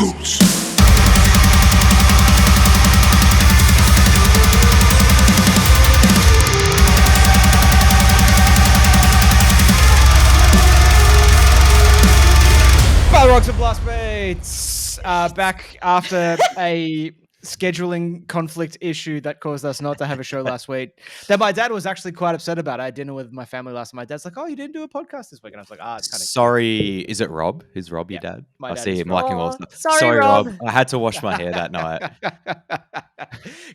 Fools. Balrogs Blastbeats back after a scheduling conflict issue that caused us not to have a show last week. That my dad was actually quite upset about. I had dinner with my family last night. My dad's like, "Oh, you didn't do a podcast this week," and I was like, "Ah, it's kind of sorry." Is it Rob? Is Rob your dad? My I dad see is him Rob. liking all stuff. Sorry, Rob. I had to wash my hair that night.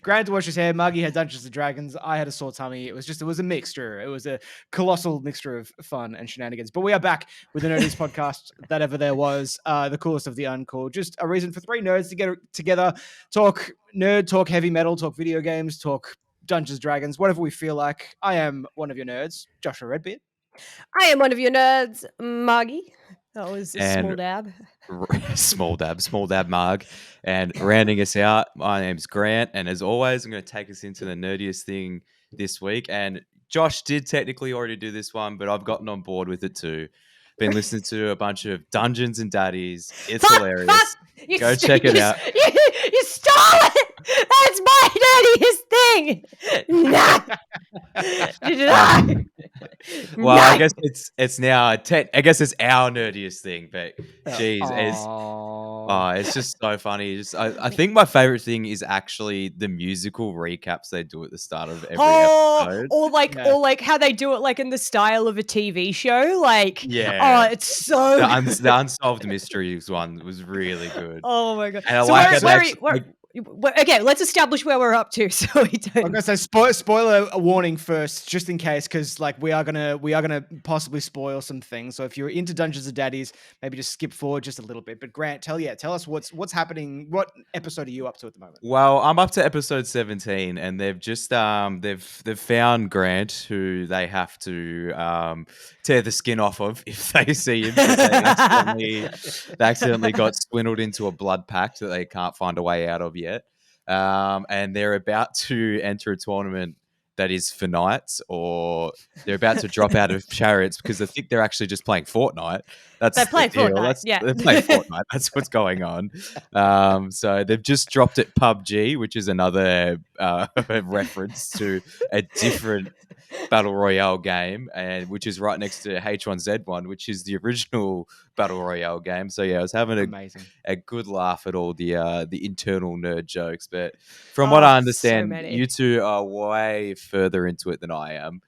Grant to wash his hair. Margy had Dungeons and Dragons. I had a sore tummy. It was a mixture. It was a colossal mixture of fun and shenanigans. But we are back with the nerdiest podcast that ever there was. The coolest of the uncool. Just a reason for three nerds to get together, talk nerd, talk heavy metal, talk video games, talk Dungeons and Dragons, whatever we feel like. I am one of your nerds, Joshua Redbeard. I am one of your nerds, Margy. That was a small dab. small dab Marg. And rounding us out, my name's Grant. And as always, I'm going to take us into the nerdiest thing this week. And Josh did technically already do this one, but I've gotten on board with it too. Been listening to a bunch of Dungeons and Daddies. It's hilarious. Go check it out. You stole it. That's my nerdiest thing. Well, I guess it's now. I guess it's our nerdiest thing, but geez, it's just so funny. I think my favorite thing is actually the musical recaps they do at the start of every episode, or like how they do it, like in the style of a TV show. Like, it's so the Unsolved Mysteries one was really good. Oh my god! And okay, let's establish where we're up to, so we don't. I'm gonna say spoiler warning first, just in case, because like we are gonna possibly spoil some things. So if you're into Dungeons and Daddies, maybe just skip forward just a little bit. But Grant, tell us what's happening. What episode are you up to at the moment? Well, I'm up to episode 17, and they've just they've found Grant, who they have to tear the skin off of if they see him. They accidentally got swindled into a blood pact that they can't find a way out of yet. And they're about to enter a tournament that is for knights, or they're about to drop out of chariots because they think they're actually just playing Fortnite. They're playing Fortnite. They're playing Fortnite. That's what's going on. So they've just dropped it PUBG, which is another reference to a different Battle Royale game, and which is right next to H1Z1, which is the original Battle Royale game. So yeah, I was having a good laugh at all the internal nerd jokes. But from what I understand, you two are way further into it than I am.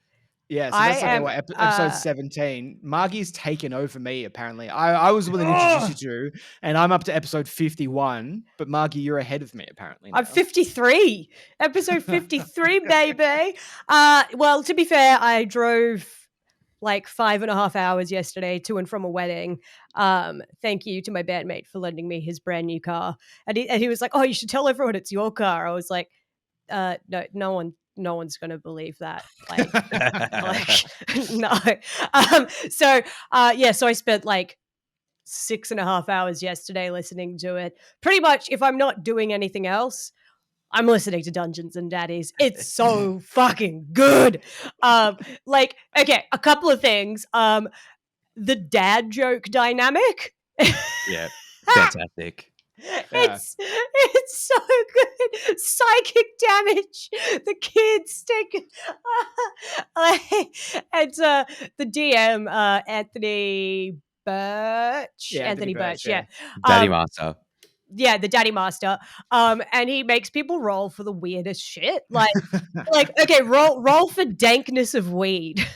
Yeah, so that's episode 17. Margy's taken over me, apparently. I was the one that introduced you to, and I'm up to episode 51, but Margy, you're ahead of me, apparently. Now. I'm 53. Episode 53, baby. Well, to be fair, I drove like 5.5 hours yesterday to and from a wedding. Thank you to my bandmate for lending me his brand new car. And he was like, "Oh, you should tell everyone it's your car." I was like, no one's going to believe that. No. So I spent like 6.5 hours yesterday listening to it. Pretty much, if I'm not doing anything else, I'm listening to Dungeons and Daddies. It's so fucking good. Okay, a couple of things. The dad joke dynamic. Yeah, fantastic. It's so good. Psychic damage. The kids take and the DM Anthony Birch. Anthony Birch. Daddy Master. Yeah, the Daddy Master. And he makes people roll for the weirdest shit. Like okay, roll for dankness of weed.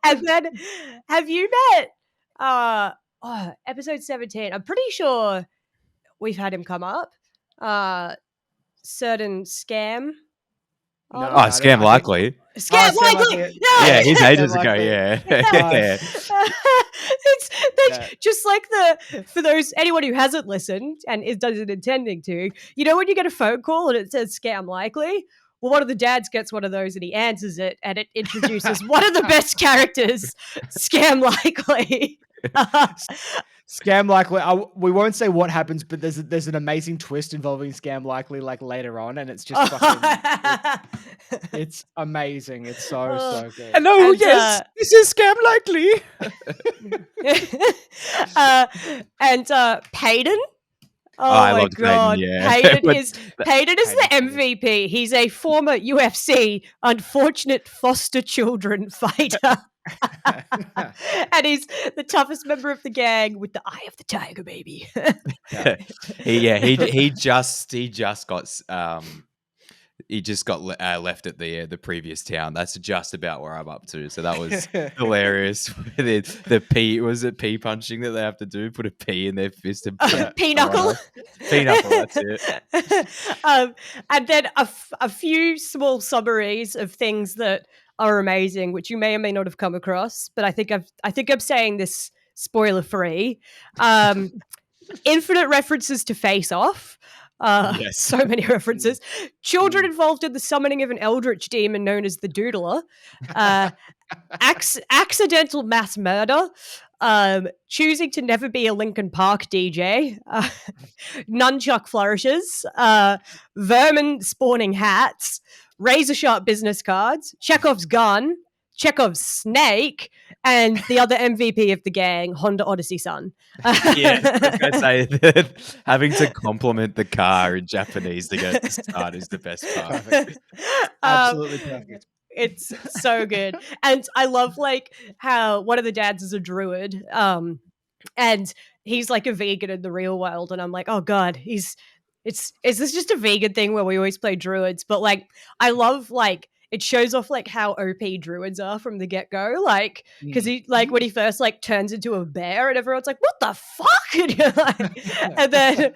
And then have you met episode 17. I'm pretty sure we've had him come up. Certain Scam. Scam Likely. Scam Likely. Yeah, he's ages ago. Yeah. It's just like for anyone who hasn't listened and doesn't intending to. You know when you get a phone call and it says Scam Likely? Well, one of the dads gets one of those and he answers it, and it introduces one of the best characters, Scam Likely. Scam Likely. We won't say what happens, but there's an amazing twist involving Scam Likely like later on, and it's just fucking. It's amazing. It's so good. Hello, And, yes, this is Scam Likely. and Payton. Oh I my loved Payton, god, yeah. Payton But is the Payton's MVP. He's a former UFC unfortunate foster children fighter. And he's the toughest member of the gang with the eye of the tiger, baby. he just got left at the previous town. That's just about where I'm up to. So that was hilarious. the P was it P punching that they have to do? Put a P in their fist and P knuckle. P knuckle. That's it. And then a few small summaries of things that are amazing, which you may or may not have come across. But I think I'm saying this spoiler free. Infinite references to Face Off. Yes. So many references. Children involved in the summoning of an eldritch demon known as the Doodler. Accidental mass murder. Choosing to never be a Linkin Park DJ. Nunchuck flourishes. Vermin spawning hats. Razor sharp business cards. Chekhov's gun. Chekhov's snake. And the other MVP of the gang, Honda Odyssey Sun. Yeah, I was gonna say that having to compliment the car in Japanese to get to start is the best part. Perfect. Absolutely perfect. It's so good. And I love like how one of the dads is a druid. And he's like a vegan in the real world. And I'm like, oh God, is this just a vegan thing where we always play druids? But like I love like it shows off like how OP druids are from the get-go. Like, because he like when he first like turns into a bear and everyone's like, what the fuck? And you're like,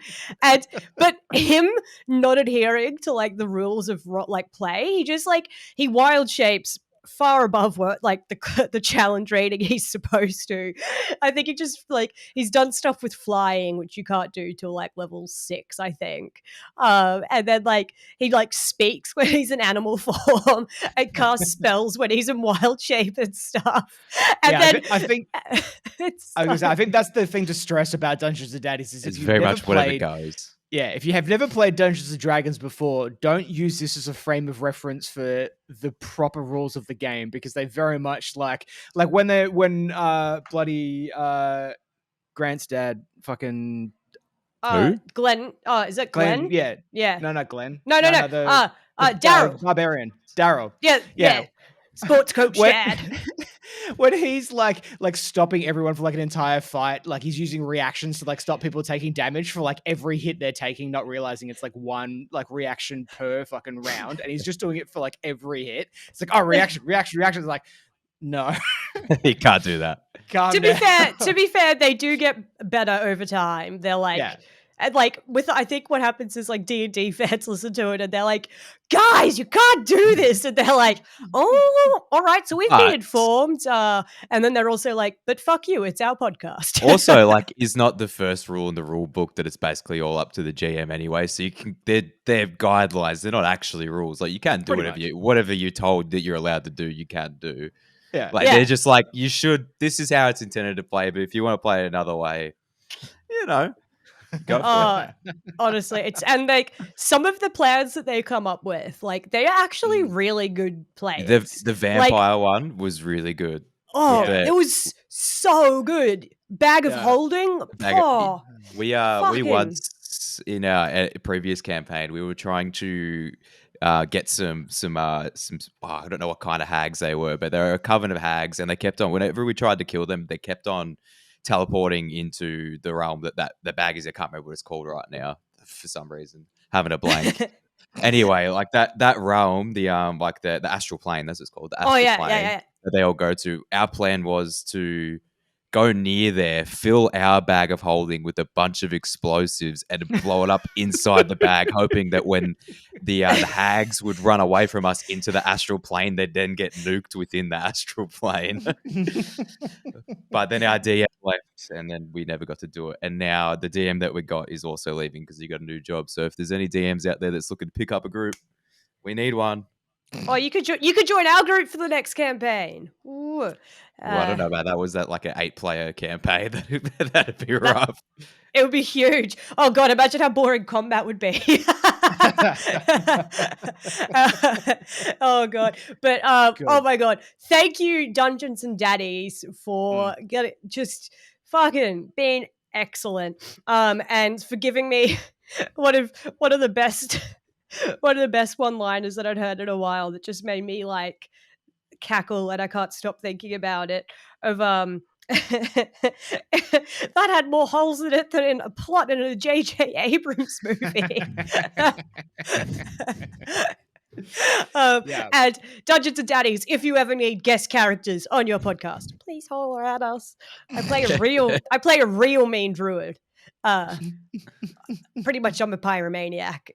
but him not adhering to like the rules of like play, he just like he wild shapes far above what like the challenge rating he's supposed to. I think he just like he's done stuff with flying which you can't do till like level 6, I think. And then like he like speaks when he's in animal form and casts spells when he's in wild shape and stuff. And then I think I think that's the thing to stress about Dungeons and Daddies is It's if you've very never much whatever played, goes. yeah, if you have never played Dungeons and Dragons before, don't use this as a frame of reference for the proper rules of the game because they very much like when bloody Grant's dad fucking Glenn. Oh, is it Glenn? Yeah. Yeah. No, not Glenn. No. The Daryl. Barbarian. Daryl. Yeah. Sports coach dad. When he's like stopping everyone for like an entire fight, like he's using reactions to like stop people taking damage for like every hit they're taking, not realizing it's like one like reaction per fucking round, and he's just doing it for like every hit. It's like, oh, reaction. It's like, no, You can't do that. To be fair, they do get better over time. They're like, and like with I think what happens is like D&D fans listen to it and they're like, guys, you can't do this, and they're like, oh, all right, so we've been informed. And then they're also like, but fuck you, it's our podcast. Also, like, is not the first rule in the rule book that it's basically all up to the GM anyway. So you can they're guidelines. They're not actually rules. Like you can do whatever you're told that you're allowed to do, you can do. Yeah. Like they're just like, you should, this is how it's intended to play, but if you want to play it another way, you know, go for it. Honestly, it's and like some of the plans that they come up with, like they are actually really good plans. The vampire one was really good. Oh, it was so good. Bag of holding. We once in our previous campaign, we were trying to get some I don't know what kind of hags they were, but they were a coven of hags, and they kept on, whenever we tried to kill them, they kept on teleporting into the realm that the bag is. I can't remember what it's called right now for some reason, having a blank. Anyway, like that realm, the like the astral plane, that's what it's called, the astral plane that they all go to. Our plan was to go near there, fill our bag of holding with a bunch of explosives and blow it up inside the bag, hoping that when the hags would run away from us into the astral plane, they'd then get nuked within the astral plane. But then our DM left and then we never got to do it. And now the DM that we got is also leaving because he got a new job. So if there's any DMs out there that's looking to pick up a group, we need one. Oh, you could join our group for the next campaign. Ooh. Well, I don't know about that. Was that like an 8-player campaign? That'd be That- rough. It would be huge. Oh god, imagine how boring combat would be. Oh god. But Good. oh my god. Thank you, Dungeons and Daddies, for getting just fucking being excellent. And for giving me one of the best one-liners that I'd heard in a while that just made me like cackle and I can't stop thinking about it. Of that had more holes in it than in a plot in a J.J. Abrams movie. Yeah. And Dungeons and Daddies, if you ever need guest characters on your podcast, please holler at us. I play a real mean druid. Pretty much I'm a pyromaniac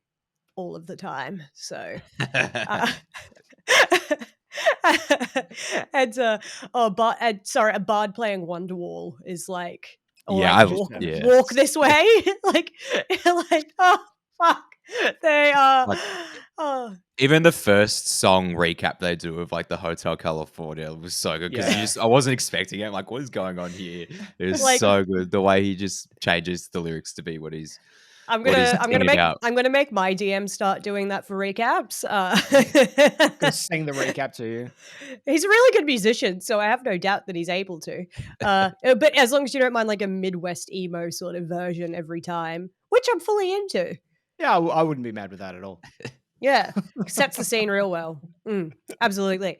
all of the time. So and a bard playing Wonderwall is like, Yeah, walk this way. like oh fuck, they are. Like- Oh. Even the first song recap they do of like the Hotel California was so good because Yeah. I wasn't expecting it. I'm like, what is going on here? It was Like- so good. The way he just changes the lyrics to be what he's I'm what he's gonna singing make about. I'm gonna make my DM start doing that for recaps. Gonna sing the recap to you. He's a really good musician, so I have no doubt that he's able to. But as long as you don't mind like a Midwest emo sort of version every time, which I'm fully into. Yeah, I wouldn't be mad with that at all. Yeah, sets the scene real well. Absolutely.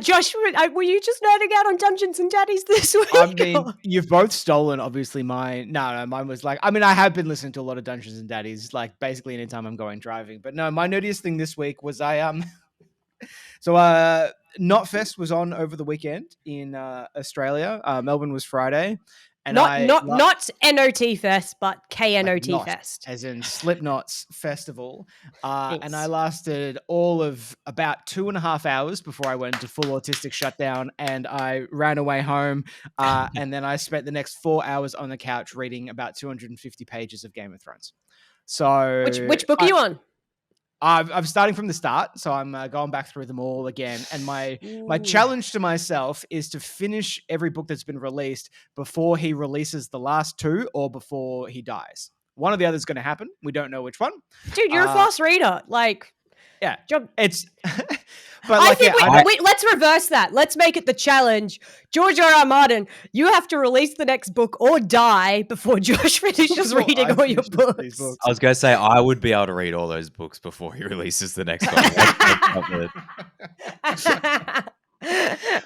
Josh, were you just nerding out on Dungeons and Daddies this week? I mean, you've both stolen, obviously, mine. No, mine was like, I mean, I have been listening to a lot of Dungeons and Daddies, like basically anytime I'm going driving. But no, my nerdiest thing this week was Knotfest was on over the weekend in Australia. Melbourne was Friday. And not NOT Fest, but KNOT Knot, Fest. as in Slipknot's festival. Yes. And I lasted all of about 2.5 hours before I went into full autistic shutdown, and I ran away home. And then I spent the next 4 hours on the couch reading about 250 pages of Game of Thrones. So Which book are you on? I'm starting from the start, so I'm going back through them all again. And my challenge to myself is to finish every book that's been released before he releases the last 2 or before he dies. One or the other is going to happen. We don't know which one. Dude, you're a fast reader. Like, yeah, jump. It's. But like, wait, let's reverse that. Let's make it the challenge. George R.R. Martin, you have to release the next book or die before Josh finishes reading all your books. I was going to say, I would be able to read all those books before he releases the next one.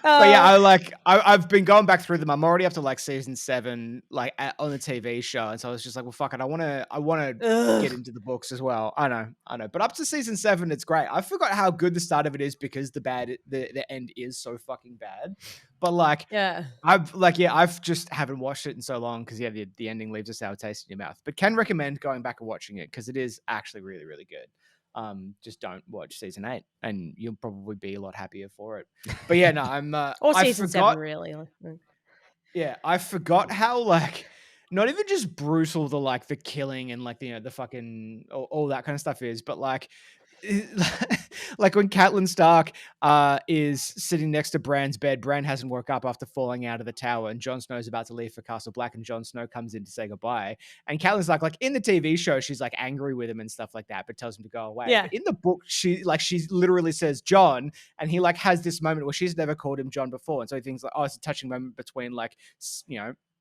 But yeah, I've been going back through them. I'm already up to like season 7, like on the TV show, and so I was just like, well, fuck it, I want to get into the books as well. I know, but up to season 7, it's great. I forgot how good the start of it is because the end is so fucking bad. But like, I've just haven't watched it in so long because the ending leaves a sour taste in your mouth. But can recommend going back and watching it because it is actually really, really good. Just don't watch season 8 and you'll probably be a lot happier for it. But yeah, no, I'm or season 7 really. Yeah, I forgot how like not even just brutal the killing and like the fucking all that kind of stuff is, but like like when Catelyn Stark is sitting next to Bran's bed. Bran hasn't woke up after falling out of the tower, and Jon Snow's about to leave for Castle Black, and Jon Snow comes in to say goodbye. And Catelyn's like in the TV show, she's like angry with him and stuff like that, but tells him to go away. Yeah. But in the book, she literally says John, and he like has this moment where she's never called him John before, and so he thinks like, oh, it's a touching moment between like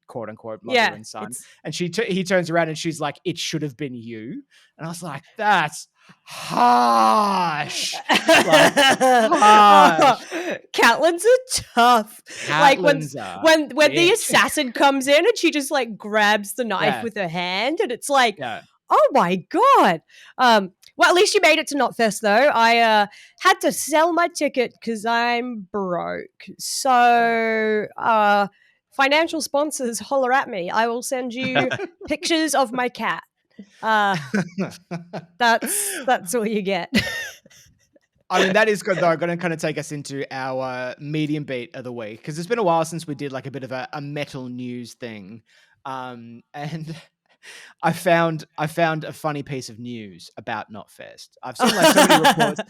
quote unquote mother and son. And he turns around and she's like, it should have been you. And I was like, that's harsh. Harsh. Catelyn's a tough. Catelyn's when the assassin comes in and she just like grabs the knife with her hand, and it's like, oh my god. Well, at least you made it to Knotfest though. I had to sell my ticket because I'm broke. So financial sponsors, holler at me. I will send you pictures of my cat. That's all you get. I mean, that is good though. Going to kind of take us into our medium beat of the week because it's been a while since we did like a bit of a metal news thing. And I found a funny piece of news about Knotfest. I've seen like so many reports.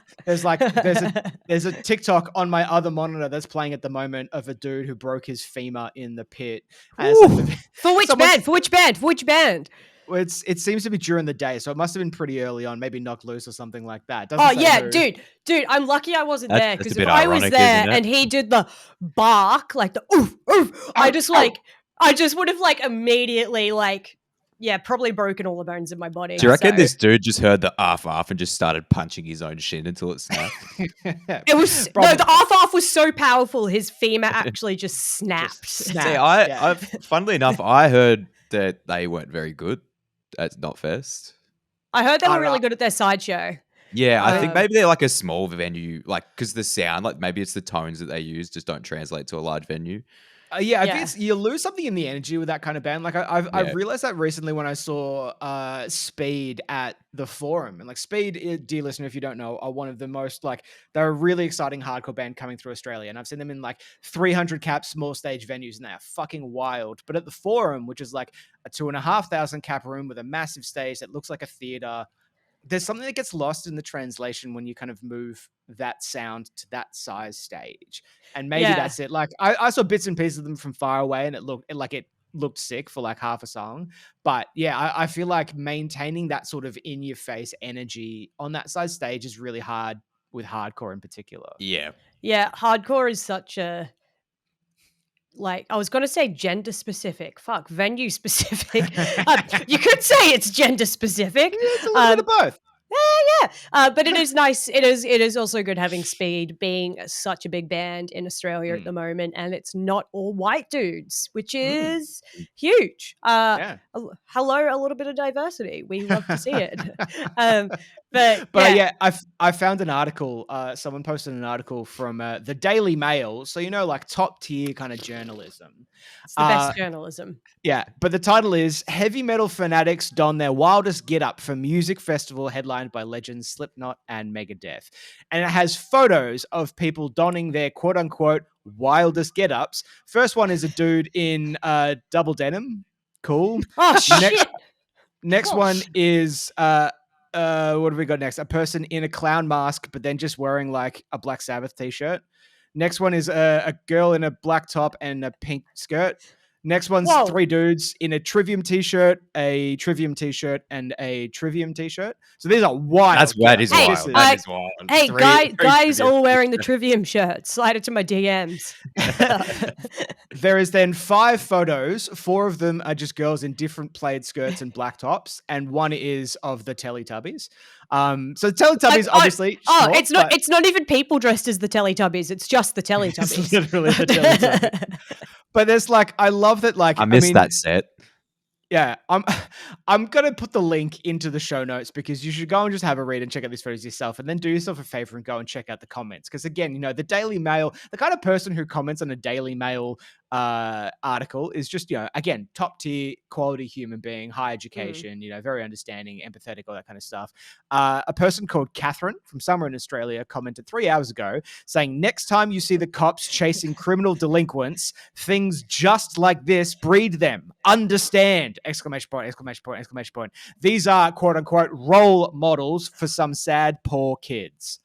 There's a TikTok on my other monitor that's playing at the moment of a dude who broke his femur in the pit. And it's like For which band? For which band? For which band? Well, it seems to be during the day, so it must have been pretty early on, maybe Knocked Loose or something like that. Oh yeah, dude, I'm lucky I wasn't there, because if I was ironic, there isn't it? and he did the bark, like the oof, oof, I just would have like immediately like, yeah, probably broken all the bones in my body. Do you reckon so- this dude just heard the arf and just started punching his own shin until it snapped? It was no, the arf was so powerful, his femur actually just snapped. See, funnily enough, I heard that they weren't very good at Knotfest. I heard they were really good at their sideshow. Yeah, I think maybe they're like a small venue, like because the sound, like maybe it's the tones that they use just don't translate to a large venue. I think you lose something in the energy with that kind of band. Like I've realized that recently when I saw Speed at the Forum. And like Speed, dear listener, if you don't know, are one of the most like, they're a really exciting hardcore band coming through Australia. And I've seen them in like 300 cap small stage venues, and they are fucking wild. But at the Forum, which is like a 2,500 cap room with a massive stage that looks like a theater, there's something that gets lost in the translation when you kind of move that sound to that size stage. And maybe that's it. Like I saw bits and pieces of them from far away, and it looked sick for like half a song. But yeah, I feel like maintaining that sort of in your face energy on that size stage is really hard with hardcore in particular. Yeah. Yeah, hardcore is such a, like, I was going to say gender specific. Fuck, venue specific. You could say it's gender specific. Yeah, it's a little bit of both. But it is nice. It is also good having Speed being such a big band in Australia at the moment, and it's not all white dudes, which is huge. Hello, a little bit of diversity. We love to see it. But I found an article. Someone posted an article from the Daily Mail, so like top tier kind of journalism. It's the best journalism. Yeah, but the title is Heavy Metal Fanatics Don Their Wildest Get Up for Music Festival Headlined by Legends Slipknot and Megadeth. And it has photos of people donning their quote-unquote wildest get-ups. First one is a dude in double denim. Cool. Oh, shit. Next one is... what have we got next? A person in a clown mask, but then just wearing like a Black Sabbath t-shirt. Next one is a girl in a black top and a pink skirt. Next one's three dudes in a Trivium t-shirt, a Trivium t-shirt, and a Trivium t-shirt. So these are wild. That is wild. That is wild. Hey, guys all wearing the Trivium shirts. Slide it to my DMs. There is then 5 photos. 4 of them are just girls in different plaid skirts and black tops, and one is of the Teletubbies. So Teletubbies, obviously. It's not even people dressed as the Teletubbies. It's just the Teletubbies. It's literally the Teletubbies. But there's like, I love that. Like, I missed that set. Yeah, I'm gonna put the link into the show notes because you should go and just have a read and check out these photos yourself, and then do yourself a favor and go and check out the comments. Because again, the Daily Mail, the kind of person who comments on a Daily Mail article is just, again, top tier quality human being, high education, very understanding, empathetic, all that kind of stuff. A person called Catherine from somewhere in Australia commented 3 hours ago saying, next time you see the cops chasing criminal delinquents, things just like this, breed them, understand, exclamation point, exclamation point, exclamation point. These are quote unquote role models for some sad, poor kids.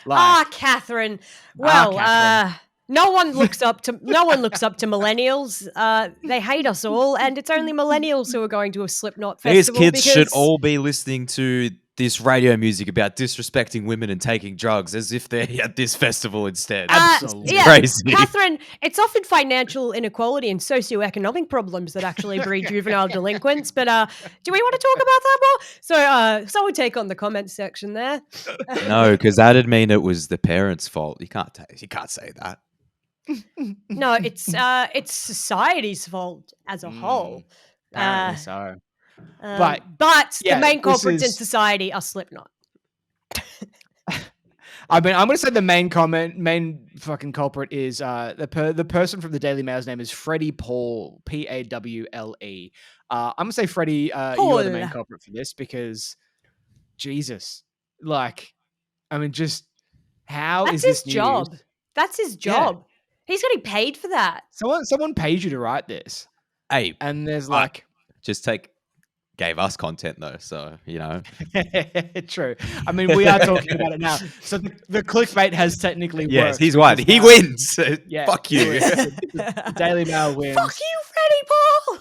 Catherine. Well, Catherine. No one looks up to millennials. They hate us all, and it's only millennials who are going to a Slipknot festival. These kids should all be listening to this radio music about disrespecting women and taking drugs as if they're at this festival instead. Absolutely. Crazy. Catherine, it's often financial inequality and socioeconomic problems that actually breed juvenile delinquents. But do we want to talk about that more? So someone take on the comment section there. No, because that'd mean it was the parents' fault. You can't say that. No, it's society's fault as a whole. Apparently so. But the main culprits in society are Slipknot. I mean, I'm going to say the main fucking culprit is the person from the Daily Mail's name is Freddie Paul, Pawle. I'm going to say Freddie, you're the main culprit for this because, Jesus, like, I mean, just how That's is this his job? news? That's his job. Yeah. He's getting paid for that. Someone paid you to write this. Hey, and there's just take gave us content though, so True. I mean, we are talking about it now. So the clickbait has technically yes, worked. he's won. He now- wins. Yeah, Fuck he you. wins. The Daily Mail wins. Fuck you, Freddie Paul.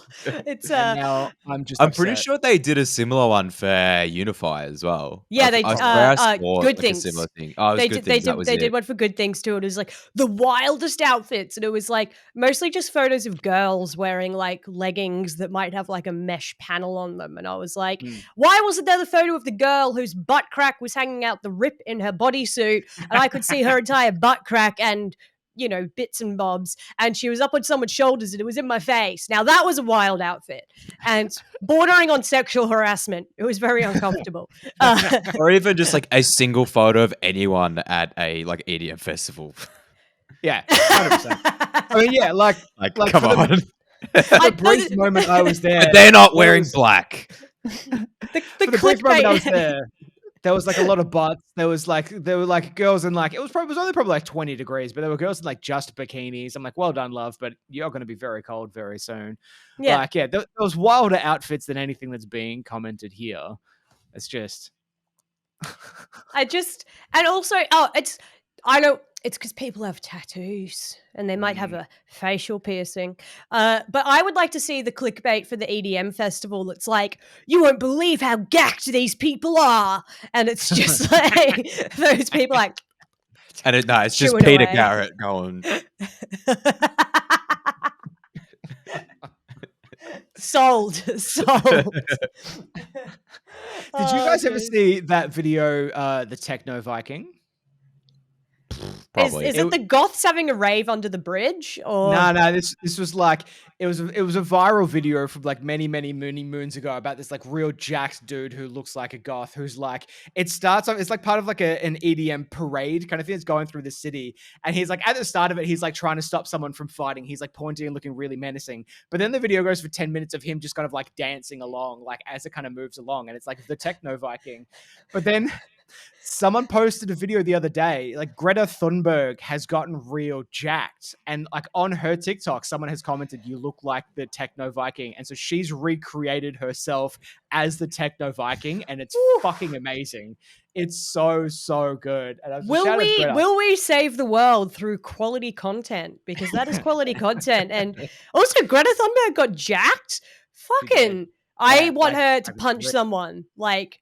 It's And now I'm just. I'm pretty upset. sure they did a similar one for Unify as well. Yeah, I swear I saw Good like, Things. a similar thing. Oh, it was they Good did. Things. That was They it. did one for Good Things too. It was like the wildest outfits, and it was like mostly just photos of girls wearing like leggings that might have like a mesh panel on them. And I was like, why wasn't there the photo of the girl whose butt crack was hanging out the rip in her bodysuit, and I could see her entire butt crack and bits and bobs, and she was up on someone's shoulders and it was in my face. Now that was a wild outfit and bordering on sexual harassment. It was very uncomfortable. Or even just like a single photo of anyone at a like EDM festival. Yeah, 100%. I mean, yeah, like come for on. For the brief moment I was there, They're not wearing black. The for the brief moment I was clickbait. there was like a lot of butts. There were like girls in like it was only probably like 20 degrees, but there were girls in like just bikinis. I'm like, well done, love, but you're going to be very cold very soon. Yeah. Like, yeah, there was wilder outfits than anything that's being commented here. It's just. And also, I know it's because people have tattoos and they might have a facial piercing. But I would like to see the clickbait for the EDM festival that's like, you won't believe how gacked these people are. And it's just like, those people like. And it's just chewing Peter away. Garrett going. Sold. Did you guys ever see that video, the Techno Viking? Probably. Is it the goths having a rave under the bridge? Or No. This was like it was a viral video from like many moons ago about this like real jacked dude who looks like a goth who's like it starts off. It's like part of like an EDM parade kind of thing that's going through the city, and he's like at the start of it he's like trying to stop someone from fighting. He's like pointing and looking really menacing, but then the video goes for 10 minutes of him just kind of like dancing along like as it kind of moves along, and it's like the Techno Viking. But then someone posted a video the other day, like Greta Thunberg has gotten real jacked, and like on her TikTok, someone has commented, "You look like the Techno Viking," and so she's recreated herself as the Techno Viking, and it's fucking amazing. It's so good. And I was will shout out to Greta. we save the world through quality content? Because that is quality content. And also, Greta Thunberg got jacked. Fucking, I want her to punch someone. Like,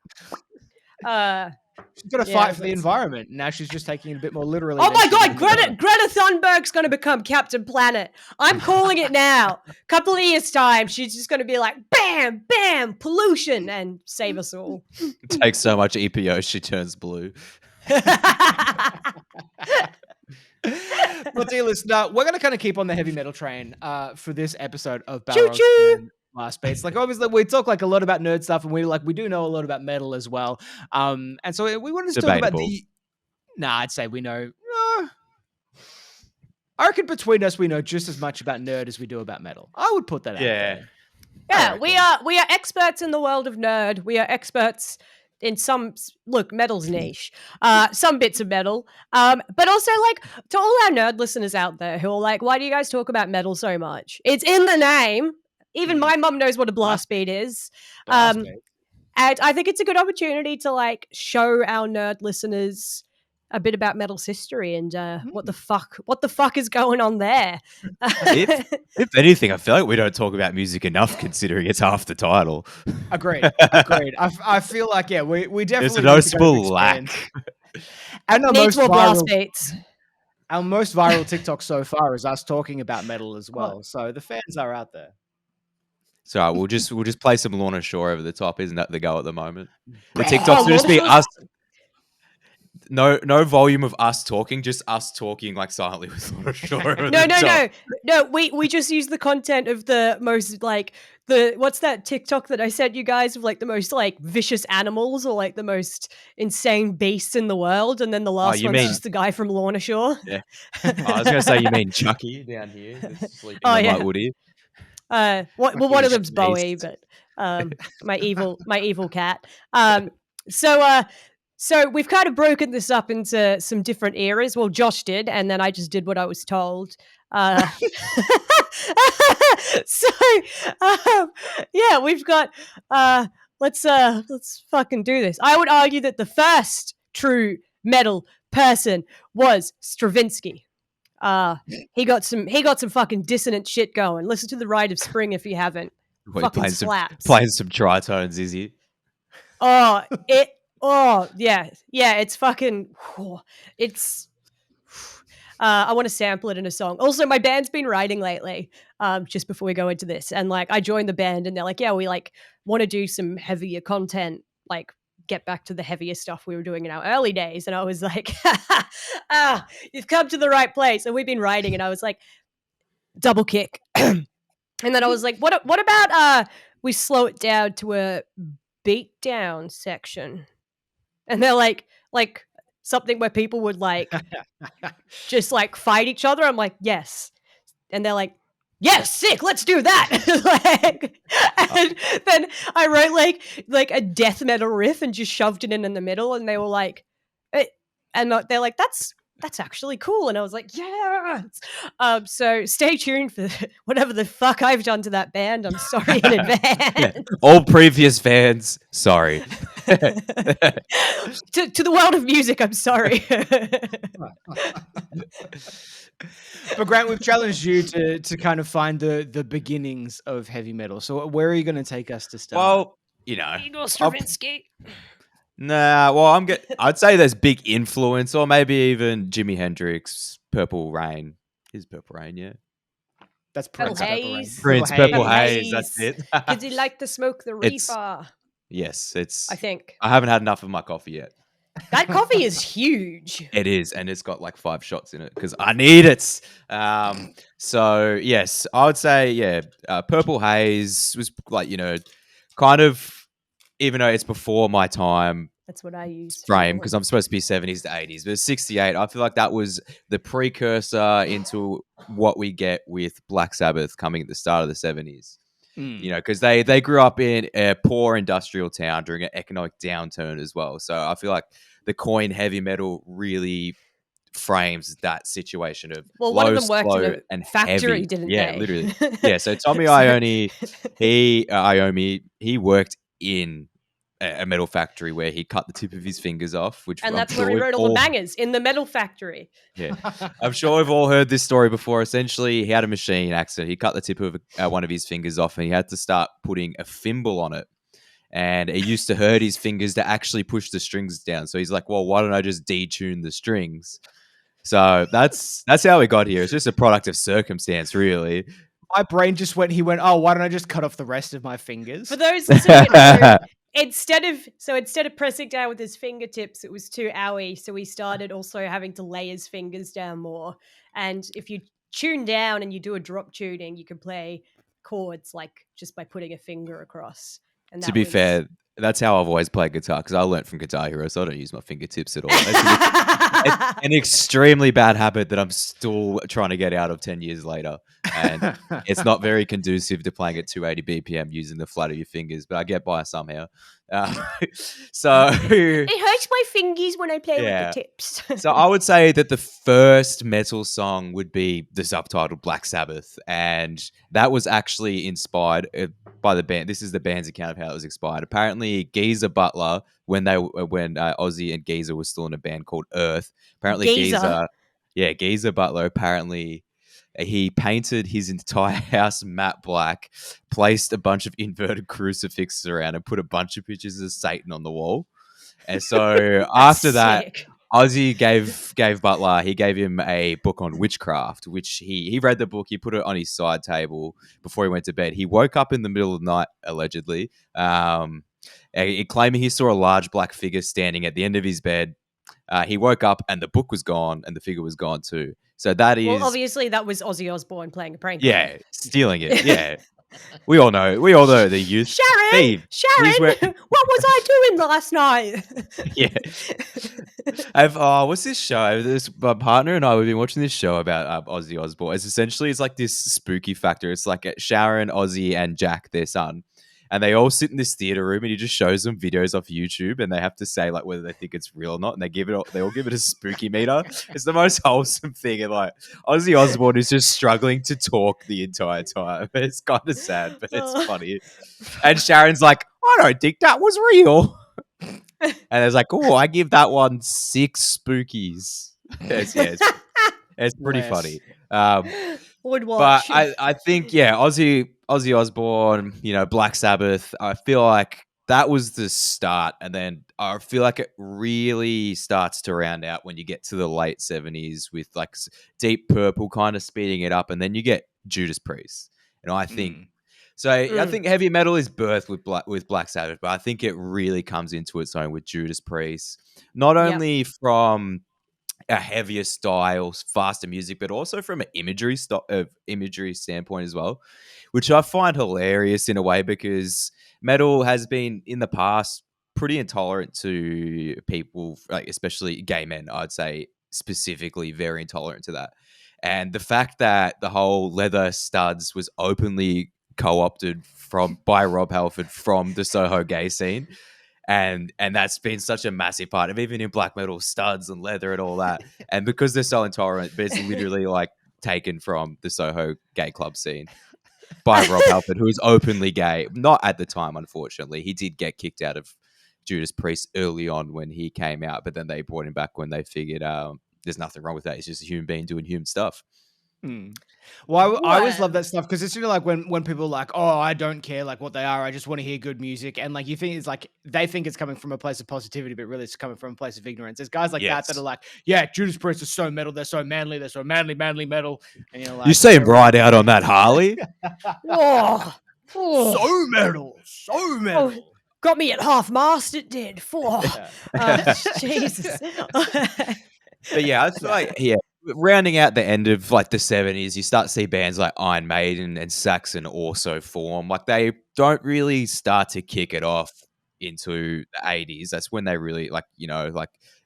she's got to fight for the environment. Now she's just taking it a bit more literally. Oh my god, Greta Thunberg's going to become Captain Planet. I'm calling it now. Couple of years' time, she's just going to be like, bam, bam, pollution, and save us all. Takes so much EPO, she turns blue. Well, dear listener, we're going to kind of keep on the heavy metal train for this episode of Balrogs Blastbeats. Like, obviously, we talk like a lot about nerd stuff, and we do know a lot about metal as well. And so we wanted to talk about the. Nah, I'd say we know. I reckon between us, we know just as much about nerd as we do about metal. I would put that out there. Yeah, we are experts in the world of nerd. We are experts in metal's niche, some bits of metal, but also like to all our nerd listeners out there who are like, why do you guys talk about metal so much? It's in the name. Even my mum knows what a blast beat is. And I think it's a good opportunity to like show our nerd listeners a bit about metal's history and what the fuck is going on there. If anything, I feel like we don't talk about music enough, considering it's half the title. Agreed. I feel like we definitely there's a noticeable lack. And our needs most more blast viral, beats. Our most viral TikTok so far is us talking about metal as well. So the fans are out there. So we'll just play some Lorna Shore over the top. Isn't that the go at the moment? The TikToks will just be us. No volume of us talking, just us talking like silently with Lorna Shore. No. We just use the content of the most like what's that TikTok that I sent you guys of like the most like vicious animals or like the most insane beasts in the world, and then the last one's just the guy from Lorna Shore. Yeah, I was gonna say you mean Chucky down here, sleeping on my Woody. One of them's Bowie, but my evil cat. So So we've kind of broken this up into some different eras. Well, Josh did, and then I just did what I was told. So yeah, we've got let's fucking do this. I would argue that the first true metal person was Stravinsky. He got some fucking dissonant shit going. Listen to The Rite of Spring if you haven't. What, Fucking slaps. playing some tritones, is he? Oh, yeah, it's fucking, it's, I want to sample it in a song. Also, my band's been writing lately, just before we go into this, and like, I joined the band and they're like, yeah, we like want to do some heavier content, like get back to the heavier stuff we were doing in our early days. And I was like, you've come to the right place. And we've been writing, and I was like, double kick. And then I was like, what about, we slow it down to a beat down section? And they're like something where people would like just like fight each other. I'm like, yes. And they're like, yes, sick, let's do that. And then I wrote like a death metal riff and just shoved it in the middle, and they were like, and they're like, that's actually cool. And I was like, yeah. So stay tuned for whatever the fuck I've done to that band. I'm sorry in advance. Yeah. All previous fans, sorry. To the world of music, I'm sorry. But Grant, we've challenged you to kind of find the beginnings of heavy metal. So where are you going to take us to start? Well, you know, Igor Stravinsky. Nah, well, I'd say there's big influence, or maybe even Jimi Hendrix, Purple Rain. Is Purple Rain, yeah. That's Prince. Purple Haze. Prince, Purple Haze, that's it. Does he like to smoke the reefer? Yes, it's. I think. I haven't had enough of my coffee yet. That coffee is huge. It is, and it's got like 5 shots in it because I need it. So yes, I would say Purple Haze was like, you know, kind of, even though it's before my time. That's what I use. Frame, because I'm supposed to be 70s to 80s, but 68. I feel like that was the precursor into what we get with Black Sabbath coming at the start of the 70s. You know, because they grew up in a poor industrial town during an economic downturn as well. So I feel like the coin heavy metal really frames that situation of one low, of them worked slow, in a and factory, heavy. didn't Yeah, they? literally. Yeah, so Tommy Iommi, he worked in a metal factory where he cut the tip of his fingers off, and that's where he wrote all the bangers, in the metal factory. Yeah, I'm sure we've all heard this story before. Essentially, he had a machine accident. He cut the tip of one of his fingers off, and he had to start putting a thimble on it. And it used to hurt his fingers to actually push the strings down. So he's like, well, why don't I just detune the strings? So that's how we got here. It's just a product of circumstance, really. My brain just went, oh, why don't I just cut off the rest of my fingers? For those listening at home, instead of pressing down with his fingertips, it was too owie. So he started also having to lay his fingers down more. And if you tune down and you do a drop tuning, you can play chords like just by putting a finger across. And to be fair, that's how I've always played guitar, because I learned from Guitar Hero, so I don't use my fingertips at all. It's an extremely bad habit that I'm still trying to get out of 10 years later. And it's not very conducive to playing at 280 BPM using the flat of your fingers, but I get by somehow. So it hurts my fingers when I play with the tips. So I would say that the first metal song would be the subtitled Black Sabbath, and that was actually inspired by the band. This is the band's account of how it was inspired. Apparently, Geezer Butler, when Ozzy and Geezer was still in a band called Earth, apparently Geezer Butler, apparently he painted his entire house matte black, placed a bunch of inverted crucifixes around, and put a bunch of pictures of Satan on the wall. And so after that, Ozzy gave Butler, he gave him a book on witchcraft, which he read the book, he put it on his side table before he went to bed. He woke up in the middle of the night, allegedly, claiming he saw a large black figure standing at the end of his bed. He woke up and the book was gone and the figure was gone too. So that is... Well, obviously that was Ozzy Osbourne playing a prank. Yeah, stealing it, yeah. We all know the youth. Sharon, what was I doing last night? Yeah. What's this show? My partner and I, we've been watching this show about Ozzy Osbourne. It's like this spooky factor. It's like Sharon, Ozzy, and Jack, their son. and they all sit in this theater room, and he just shows them videos off YouTube, and they have to say like whether they think it's real or not, and they all give it a spooky meter. It's the most wholesome thing, and like Ozzy Osbourne is just struggling to talk the entire time. It's kind of sad, but it's funny. And Sharon's like, I don't think that was real. And it's like, oh, I give that one 6 spookies. It's pretty funny. Would watch. But I think, Ozzy Osbourne, Black Sabbath, I feel like that was the start. And then I feel like it really starts to round out when you get to the late 70s with like Deep Purple kind of speeding it up. And then you get Judas Priest. And I think... So I think heavy metal is birthed with Black Sabbath, but I think it really comes into its own with Judas Priest. Not only from a heavier style, faster music, but also from an imagery standpoint as well, which I find hilarious in a way because metal has been in the past pretty intolerant to people, like especially gay men. I'd say specifically very intolerant to that, and the fact that the whole leather studs was openly co-opted by Rob Halford from the Soho gay scene, and that's been such a massive part of even in black metal, studs and leather and all that. And because they're so intolerant, but it's literally like taken from the Soho gay club scene by Rob Halford, who is openly gay. Not at the time, unfortunately. He did get kicked out of Judas Priest early on when he came out, but then they brought him back when they figured there's nothing wrong with that. He's just a human being doing human stuff. Well, I always love that stuff because it's really like when people are like, oh, I don't care like what they are, I just want to hear good music, and like you think it's like they think it's coming from a place of positivity, but really it's coming from a place of ignorance. There's guys like that are like, yeah, Judas Priest is so metal, they're so manly metal, and you're like, you seem right out on that, Harley. So metal. Oh, got me at half mast. It did. Jesus. But yeah, I feel like rounding out the end of like the 70s, you start to see bands like Iron Maiden and Saxon also form. Like they don't really start to kick it off into the 80s. That's when they really like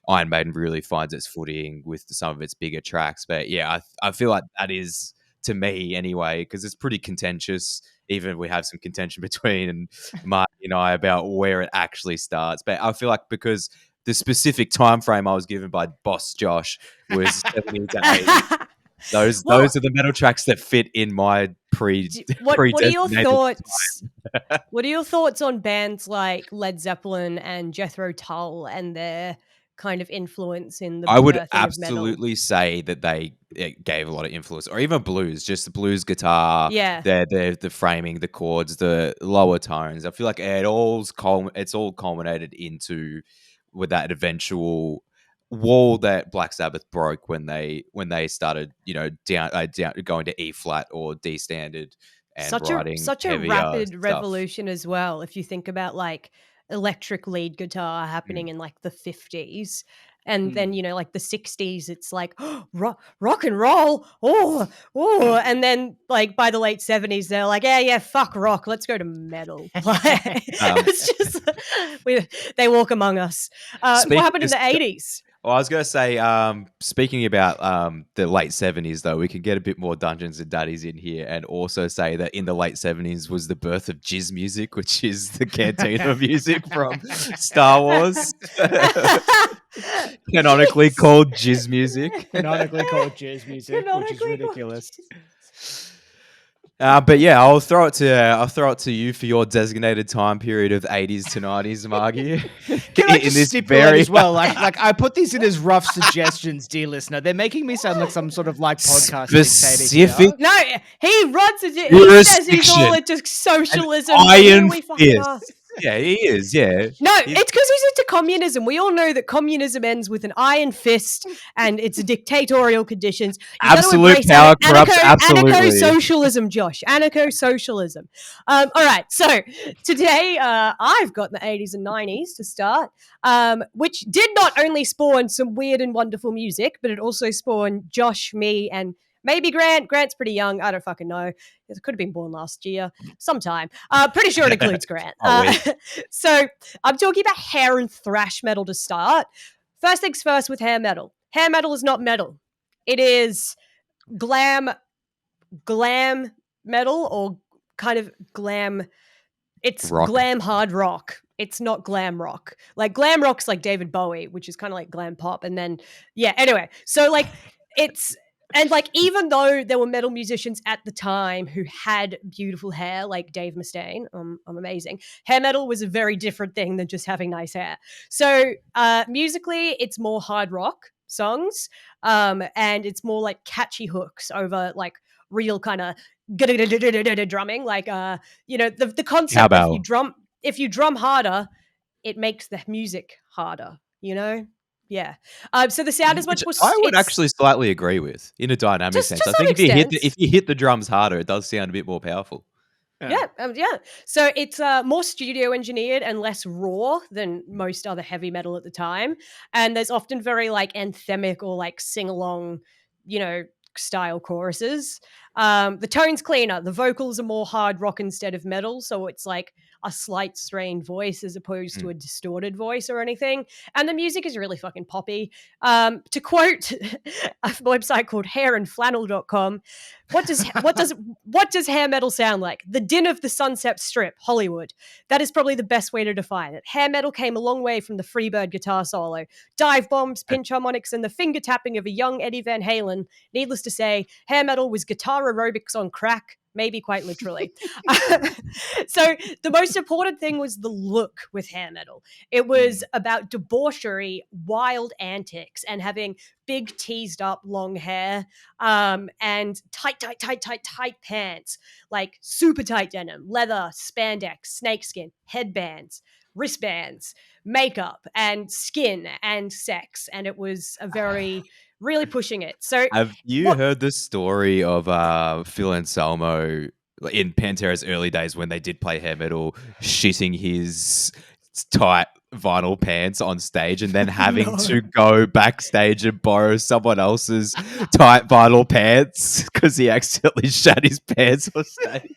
Iron Maiden really finds its footing with some of its bigger tracks. But yeah, I feel like that is, to me anyway, because it's pretty contentious. Even we have some contention between Marty and I about where it actually starts. But I feel like because the specific time frame I was given by Boss Josh was 70s to 80s. Those are the metal tracks that fit in my What are your thoughts? What are your thoughts on bands like Led Zeppelin and Jethro Tull and their kind of influence in the? I would absolutely say that they gave a lot of influence, or even blues, just the blues guitar. Yeah, the framing, the chords, the lower tones. I feel like it's all culminated into with that eventual wall that Black Sabbath broke when they started, down going to E flat or D standard and such a rapid stuff. revolution as well. If you think about like electric lead guitar happening in like the 50s. And then, like the 60s, it's like rock and roll. And then like by the late 70s, they're like, yeah, fuck rock. Let's go to metal. It's just, they walk among us. What happened in the 80s? Well, I was going to say, speaking about the late 70s, though, we can get a bit more Dungeons and Daddies in here and also say that in the late 70s was the birth of jizz music, which is the cantina music from Star Wars. Canonically called jizz music. Which is ridiculous. But yeah, I'll throw it to you for your designated time period of 80s to 90s, Margy. Can I just stipulate as well? Like I put these in as rough suggestions, dear listener. They're making me sound like some sort of like podcast specific. dictator. No, he runs it. He says he's all into socialism. Iron fist. Yeah, he is. Yeah. No, it's because he's into communism. We all know that communism ends with an iron fist, and it's dictatorial conditions. Absolute power corrupts absolutely. Anarcho-socialism, Josh. Anarcho-socialism. All right. So today, I've got the 80s and 90s to start, which did not only spawn some weird and wonderful music, but it also spawned Josh, me, and maybe Grant. Grant's pretty young. I don't fucking know. It could have been born last year sometime. Pretty sure it includes Grant. So I'm talking about hair and thrash metal to start. First things first with hair metal. Hair metal is not metal. It is glam metal, or kind of glam. It's Rock. glam hard rock. It's not glam rock. Like glam rock's like David Bowie, which is kind of like glam pop. And then, yeah, anyway. So like it's, and like even though there were metal musicians at the time who had beautiful hair, like Dave Mustaine, I'm amazing. Hair metal was a very different thing than just having nice hair. So musically, it's more hard rock songs, and it's more like catchy hooks over like real kind of drumming. Like the concept, if you drum harder, it makes the music harder. Yeah. So the sound is much more. I would actually slightly agree with in a dynamic sense. I think if you hit the drums harder, it does sound a bit more powerful. Yeah. So it's more studio engineered and less raw than most other heavy metal at the time. And there's often very like anthemic or like sing along, style choruses. The tone's cleaner. The vocals are more hard rock instead of metal. So it's like a slight strained voice as opposed to a distorted voice or anything. And the music is really fucking poppy. To quote a website called hairandflannel.com, what does hair metal sound like? The din of the Sunset Strip, Hollywood. That is probably the best way to define it. Hair metal came a long way from the Freebird guitar solo, dive bombs, pinch harmonics, and the finger tapping of a young Eddie Van Halen. Needless to say, hair metal was guitar aerobics on crack, maybe quite literally. So the most important thing was the look with hair metal. It was about debauchery, wild antics, and having big teased up long hair, and tight pants, like super tight denim, leather, spandex, snakeskin, headbands, wristbands, makeup, and skin and sex. And it was a very really pushing it. So have you heard the story of Phil Anselmo in Pantera's early days when they did play hair metal, shitting his tight vinyl pants on stage and then having to go backstage and borrow someone else's tight vinyl pants because he accidentally shat his pants on stage?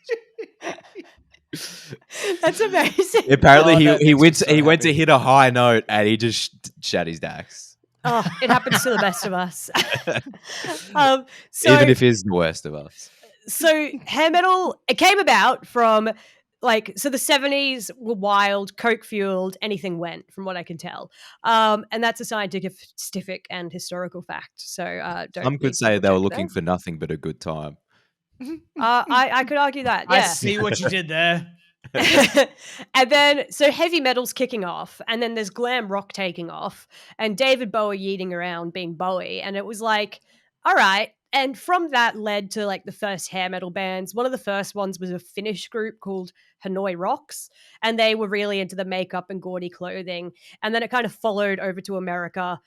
That's amazing. Apparently he went to hit a high note and he just shat his dax. Oh, it happens to the best of us. Even if he's the worst of us. So hair metal, it came about from the 70s were wild, coke fueled, anything went, from what I can tell. And that's a scientific and historical fact. So some could say they were looking for nothing but a good time. I could argue that. Yeah. I see what you did there. And then so heavy metal's kicking off, and then there's glam rock taking off, and David Bowie yeeting around being Bowie, and it was like, all right. And from that led to like the first hair metal bands. One of the first ones was a Finnish group called Hanoi Rocks, and they were really into the makeup and gaudy clothing. And then it kind of followed over to America,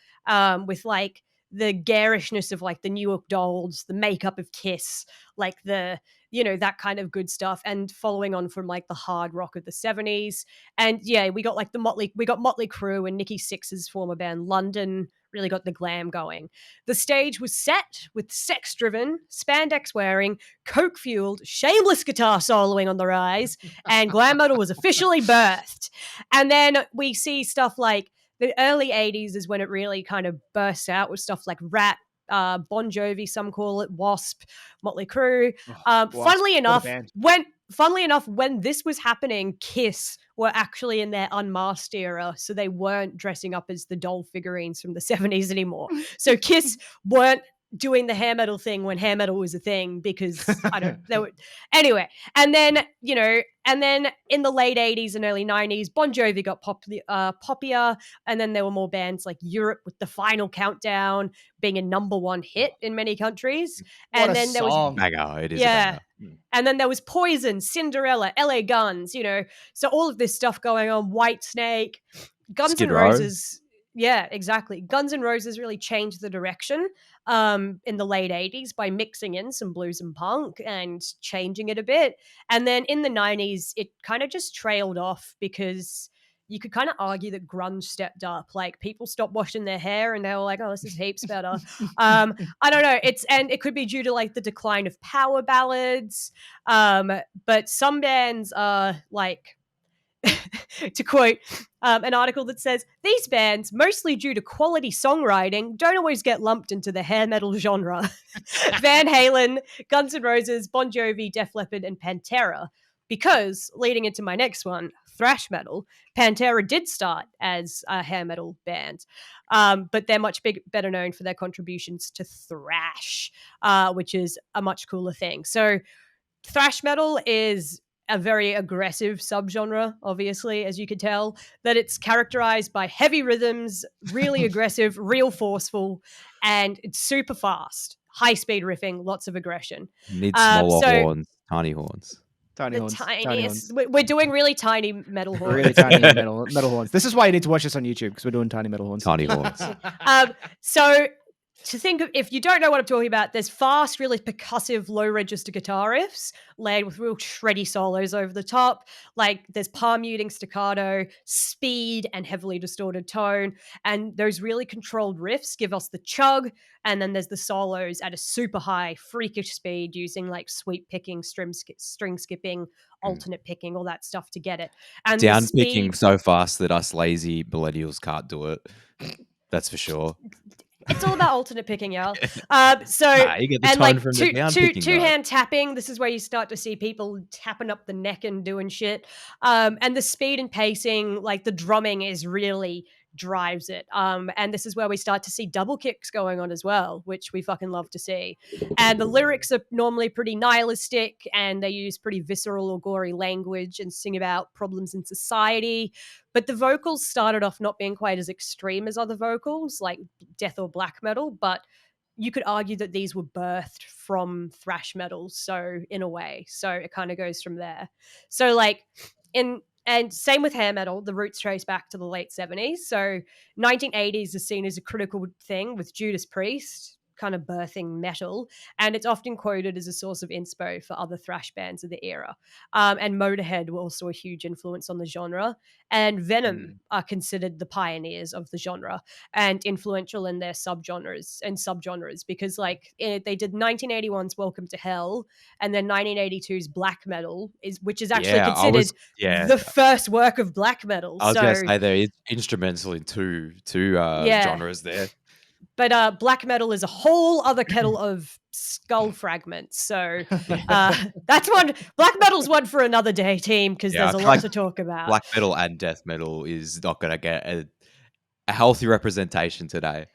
with like the garishness of like the New York Dolls, the makeup of Kiss, like the that kind of good stuff, and following on from like the hard rock of the 70s. And yeah, we got Motley Crue and Nikki Sixx's former band London really got the glam going. The stage was set with sex-driven, spandex-wearing, coke-fueled, shameless guitar soloing on the rise, and glam metal was officially birthed. And then we see stuff like the early 80s is when it really kind of bursts out with stuff like Rat, Bon Jovi, some call it, Wasp, Motley Crue. Funnily enough, when this was happening, Kiss were actually in their unmasked era, so they weren't dressing up as the doll figurines from the 70s anymore. So Kiss weren't doing the hair metal thing when hair metal was a thing, because anyway. And then in the late 80s and early 90s, Bon Jovi got poppier, and then there were more bands like Europe with The Final Countdown being a number one hit in many countries. And then there was it is a banger. And then there was Poison, Cinderella, LA Guns, so all of this stuff going on, Whitesnake, Guns N' Roses. Yeah, exactly. Guns N' Roses really changed the direction in the late 80s by mixing in some blues and punk and changing it a bit. And then in the 90s, it kind of just trailed off because you could kind of argue that grunge stepped up. Like people stopped washing their hair and they were like, oh, this is heaps better. I don't know. And it could be due to like the decline of power ballads. But some bands are like, to quote an article that says, these bands, mostly due to quality songwriting, don't always get lumped into the hair metal genre. Van Halen, Guns N' Roses, Bon Jovi, Def Leppard, and Pantera because leading into my next one, thrash metal, Pantera did start as a hair metal band, but they're much better known for their contributions to thrash, which is a much cooler thing. So thrash metal is a very aggressive subgenre, obviously, as you could tell, that it's characterized by heavy rhythms, really aggressive, real forceful, and it's super fast, high speed riffing, lots of aggression. Need smaller So horns, tiny horns. Tiny the horns. Tiny tiniest, horns. we're doing really tiny metal horns. Really tiny metal horns. This is why you need to watch this on YouTube, because we're doing tiny metal horns. Tiny horns. So to think of, if you don't know what I'm talking about, there's fast, really percussive, low register guitar riffs layered with real shreddy solos over the top. Like there's palm muting staccato, speed, and heavily distorted tone. And those really controlled riffs give us the chug. And then there's the solos at a super high, freakish speed using like sweep picking, string skipping, alternate picking, all that stuff to get it. And Down the speed, picking so fast that us lazy millennials can't do it. That's for sure. it's all about alternate picking, y'all. You get the and tone like from the down picking. two hand tapping. This is where you start to see people tapping up the neck and doing shit. And the speed and pacing, like the drumming, is really drives it. And this is where we start to see double kicks going on as well, which we fucking love to see. And the lyrics are normally pretty nihilistic, and they use pretty visceral or gory language and sing about problems in society. But the vocals started off not being quite as extreme as other vocals, like death or black metal, but you could argue that these were birthed from thrash metal, so in a way. So it kind of goes from there. So like and same with hair metal, the roots trace back to the late 70s. So 1980s is seen as a critical thing with Judas Priest kind of birthing metal, and it's often quoted as a source of inspo for other thrash bands of the era. And Motorhead were also a huge influence on the genre, and Venom are considered the pioneers of the genre and influential in their subgenres because like they did 1981's Welcome to Hell, and then 1982's black metal, which is actually considered the first work of black metal. I was going to say they're instrumental in two genres there. But black metal is a whole other kettle of skull fragments. So that's one. Black metal's one for another day, team, because there's a lot to talk about. Black metal and death metal is not going to get a healthy representation today.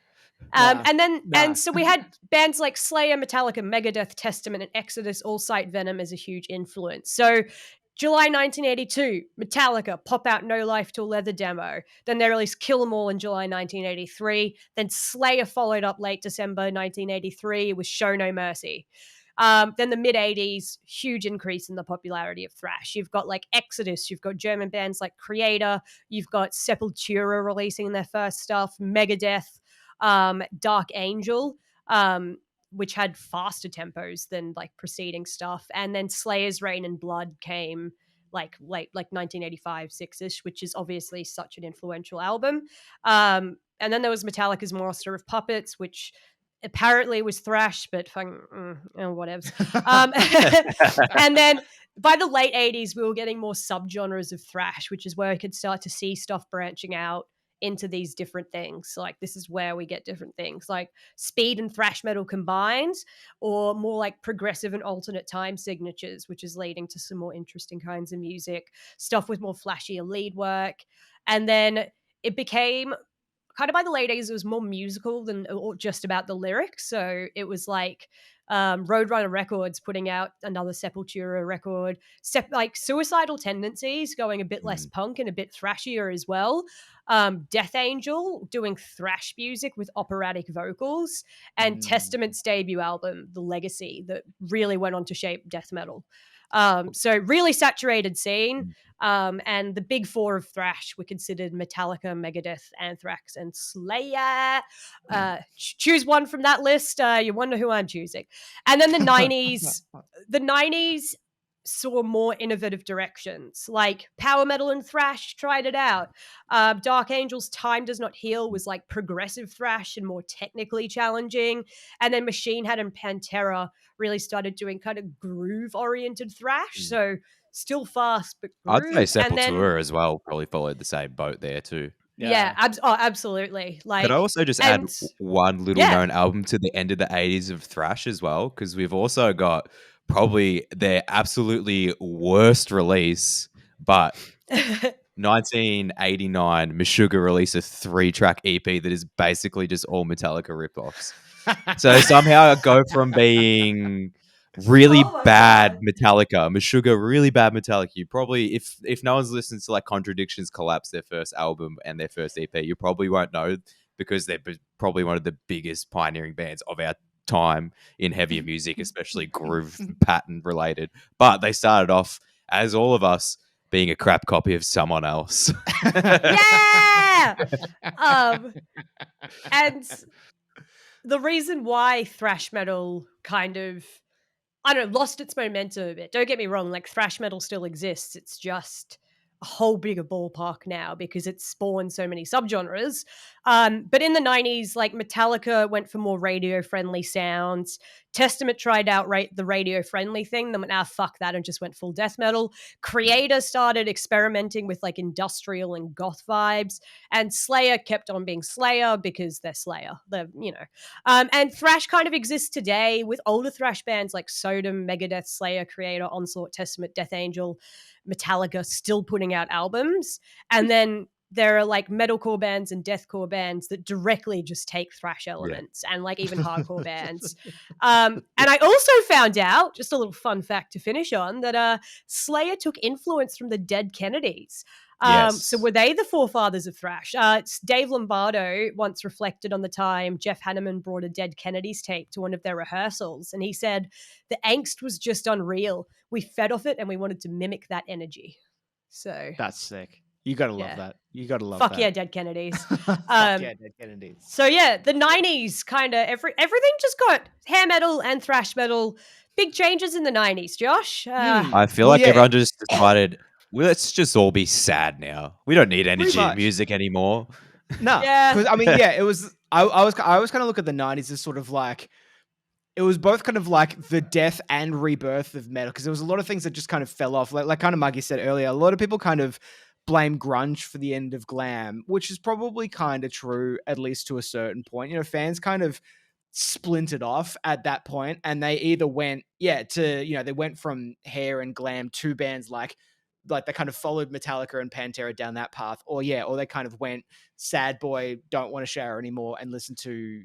And so we had bands like Slayer, Metallica, Megadeth, Testament, and Exodus all cite Venom as a huge influence. So July 1982, Metallica pop out No Life Till Leather demo. Then they released Kill 'Em All in July 1983. Then Slayer followed up late December 1983 with Show No Mercy. Then the mid-80s, huge increase in the popularity of thrash. You've got like Exodus, you've got German bands like Creator, you've got Sepultura releasing their first stuff, Megadeth, Dark Angel, which had faster tempos than like preceding stuff. And then Slayer's Rain and Blood came like late, like 1985, 6-ish, which is obviously such an influential album. And then there was Metallica's Master of Puppets, which apparently was thrash, but whatever. And then by the late 80s, we were getting more subgenres of thrash, which is where I could start to see stuff branching out into these different things. Like this is where we get different things like speed and thrash metal combined, or more like progressive and alternate time signatures, which is leading to some more interesting kinds of music, stuff with more flashier lead work. And then it became kind of by the late 80s, it was more musical than just about the lyrics. So it was like Roadrunner Records putting out another Sepultura record, like Suicidal Tendencies going a bit less punk and a bit thrashier as well. Death Angel doing thrash music with operatic vocals, and Testament's debut album, The Legacy, that really went on to shape death metal. So really saturated scene. And the big four of thrash were considered Metallica, Megadeth, Anthrax, and Slayer. Choose one from that list. You wonder who I'm choosing. And then the 90s saw more innovative directions, like power metal and thrash tried it out. Dark Angel's Time Does Not Heal was like progressive thrash and more technically challenging. And then Machine Head and Pantera really started doing kind of groove-oriented thrash. So still fast, but groove. I'd say Sepultura as well probably followed the same boat there too. Yeah, absolutely. Like, could I also just add one little known album to the end of the 80s of thrash as well? Because we've also got probably their absolutely worst release, but 1989, Meshuggah released a 3-track EP that is basically just all Metallica ripoffs. So somehow it go from being really Oh my bad God. Metallica, Meshuggah, really bad Metallica. You probably, if no one's listened to like Contradictions Collapse, their first album and their first EP, you probably won't know because they're probably one of the biggest pioneering bands of our time in heavier music, especially groove pattern related. But they started off as all of us being a crap copy of someone else. Yeah. And the reason why thrash metal kind of, I don't know, lost its momentum a bit. Don't get me wrong, like thrash metal still exists. It's just a whole bigger ballpark now because it's spawned so many subgenres. But in the 90s, like Metallica went for more radio-friendly sounds. Testament tried out the radio-friendly thing. Then went, fuck that, and just went full death metal. Creator started experimenting with like industrial and goth vibes. And Slayer kept on being Slayer because they're Slayer. And thrash kind of exists today with older thrash bands like Sodom, Megadeth, Slayer, Creator, Onslaught, Testament, Death Angel, Metallica still putting out albums. And then there are like metalcore bands and deathcore bands that directly just take thrash elements and like even hardcore bands. And I also found out, just a little fun fact to finish on, that Slayer took influence from the Dead Kennedys. So were they the forefathers of thrash? Dave Lombardo once reflected on the time Jeff Hanneman brought a Dead Kennedys tape to one of their rehearsals, and he said, the angst was just unreal. We fed off it and we wanted to mimic that energy. So that's sick. You gotta love that. You gotta love fuck that. Yeah, Dead Kennedys. Fuck yeah, Dead Kennedys. So yeah, the 90s kind of everything just got hair metal and thrash metal. Big changes in the 90s, Josh. I feel like everyone just decided, well, let's just all be sad now. We don't need energy in music anymore. No, because I mean, it was. I always kind of look at the 90s as sort of like, it was both kind of like the death and rebirth of metal, because there was a lot of things that just kind of fell off. Like kind of Margy said earlier, a lot of people kind of blame grunge for the end of glam, which is probably kind of true, at least to a certain point. You know, fans kind of splintered off at that point, and they either went, they went from hair and glam to bands like they kind of followed Metallica and Pantera down that path, or they kind of went sad boy, don't want to shower anymore, and listen to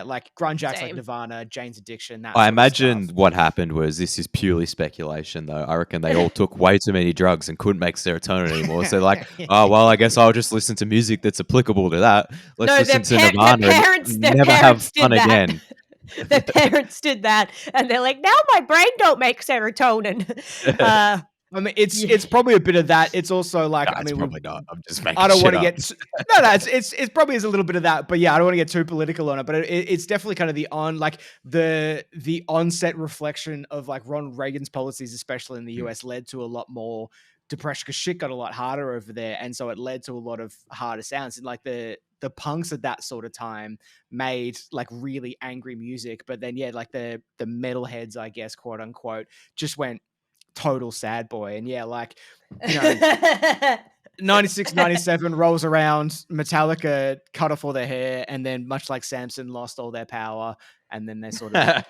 like grunge acts like Nirvana, Jane's Addiction. That I imagine what happened was, this is purely speculation though, I reckon they all took way too many drugs and couldn't make serotonin anymore. So like, oh well, I guess I'll just listen to music that's applicable to that. Let's listen to Nirvana and never have fun again. Their parents did that, and they're like, now my brain don't make serotonin. I mean, it's probably a bit of that. It's also like, I mean, probably not. I'm just making. I don't want to get it's probably is a little bit of that, but I don't want to get too political on it. But it's definitely kind of the onset reflection of like Ronald Reagan's policies, especially in the US, led to a lot more depression because shit got a lot harder over there, and so it led to a lot of harder sounds. And like the punks at that sort of time made like really angry music, but then like the metalheads, I guess, quote unquote, just went total sad boy. And 96, 97 rolls around, Metallica cut off all their hair, and then much like Samson, lost all their power, and then they sort of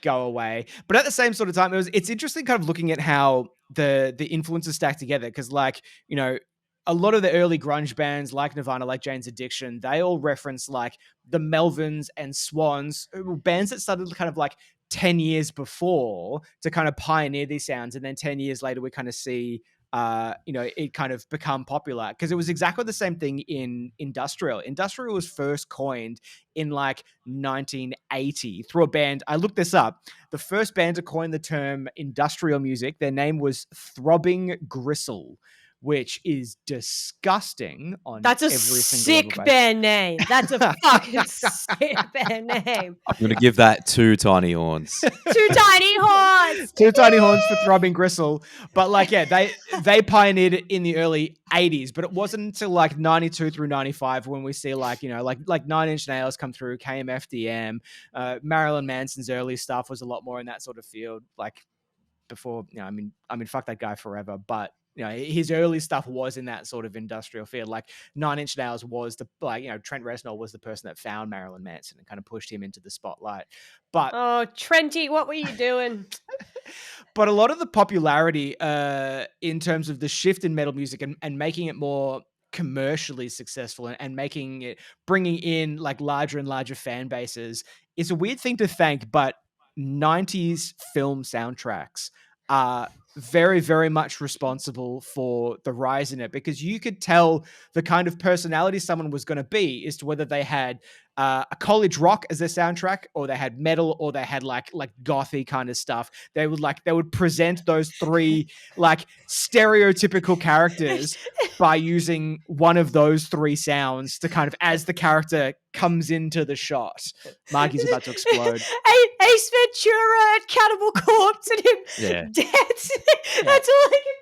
go away. But at the same sort of time, it's interesting kind of looking at how the influences stack together, because like, a lot of the early grunge bands like Nirvana, like Jane's Addiction, they all reference like the Melvins and Swans, bands that started kind of like 10 years before to kind of pioneer these sounds. And then 10 years later, we kind of see, it kind of become popular, because it was exactly the same thing in industrial. Industrial was first coined in like 1980 through a band. I looked this up. The first band to coin the term industrial music, their name was Throbbing Gristle, which is disgusting. That's a sick band name. That's a fucking sick band name. I'm going to give that 2 tiny horns. 2 tiny horns. 2 tiny horns for Throbbing Gristle. But like, they pioneered it in the early 80s, but it wasn't until like 92 through 95 when we see like, like 9 Inch Nails come through, KMFDM, Marilyn Manson's early stuff was a lot more in that sort of field. Like before, I mean, fuck that guy forever, but you know, his early stuff was in that sort of industrial field. Like 9 Inch Nails was Trent Reznor was the person that found Marilyn Manson and kind of pushed him into the spotlight. But Oh, Trenty, what were you doing? but a lot of the popularity in terms of the shift in metal music and making it more commercially successful and making it, bringing in like larger and larger fan bases, is a weird thing to thank, but 90s film soundtracks are very, very much responsible for the rise in it, because you could tell the kind of personality someone was going to be as to whether they had a college rock as their soundtrack, or they had metal, or they had like gothy kind of stuff. They would present those three like stereotypical characters by using one of those three sounds to kind of, as the character comes into the shot. Margy's about to explode. Ace Ventura and Cannibal Corpse and him dead. That's all I can...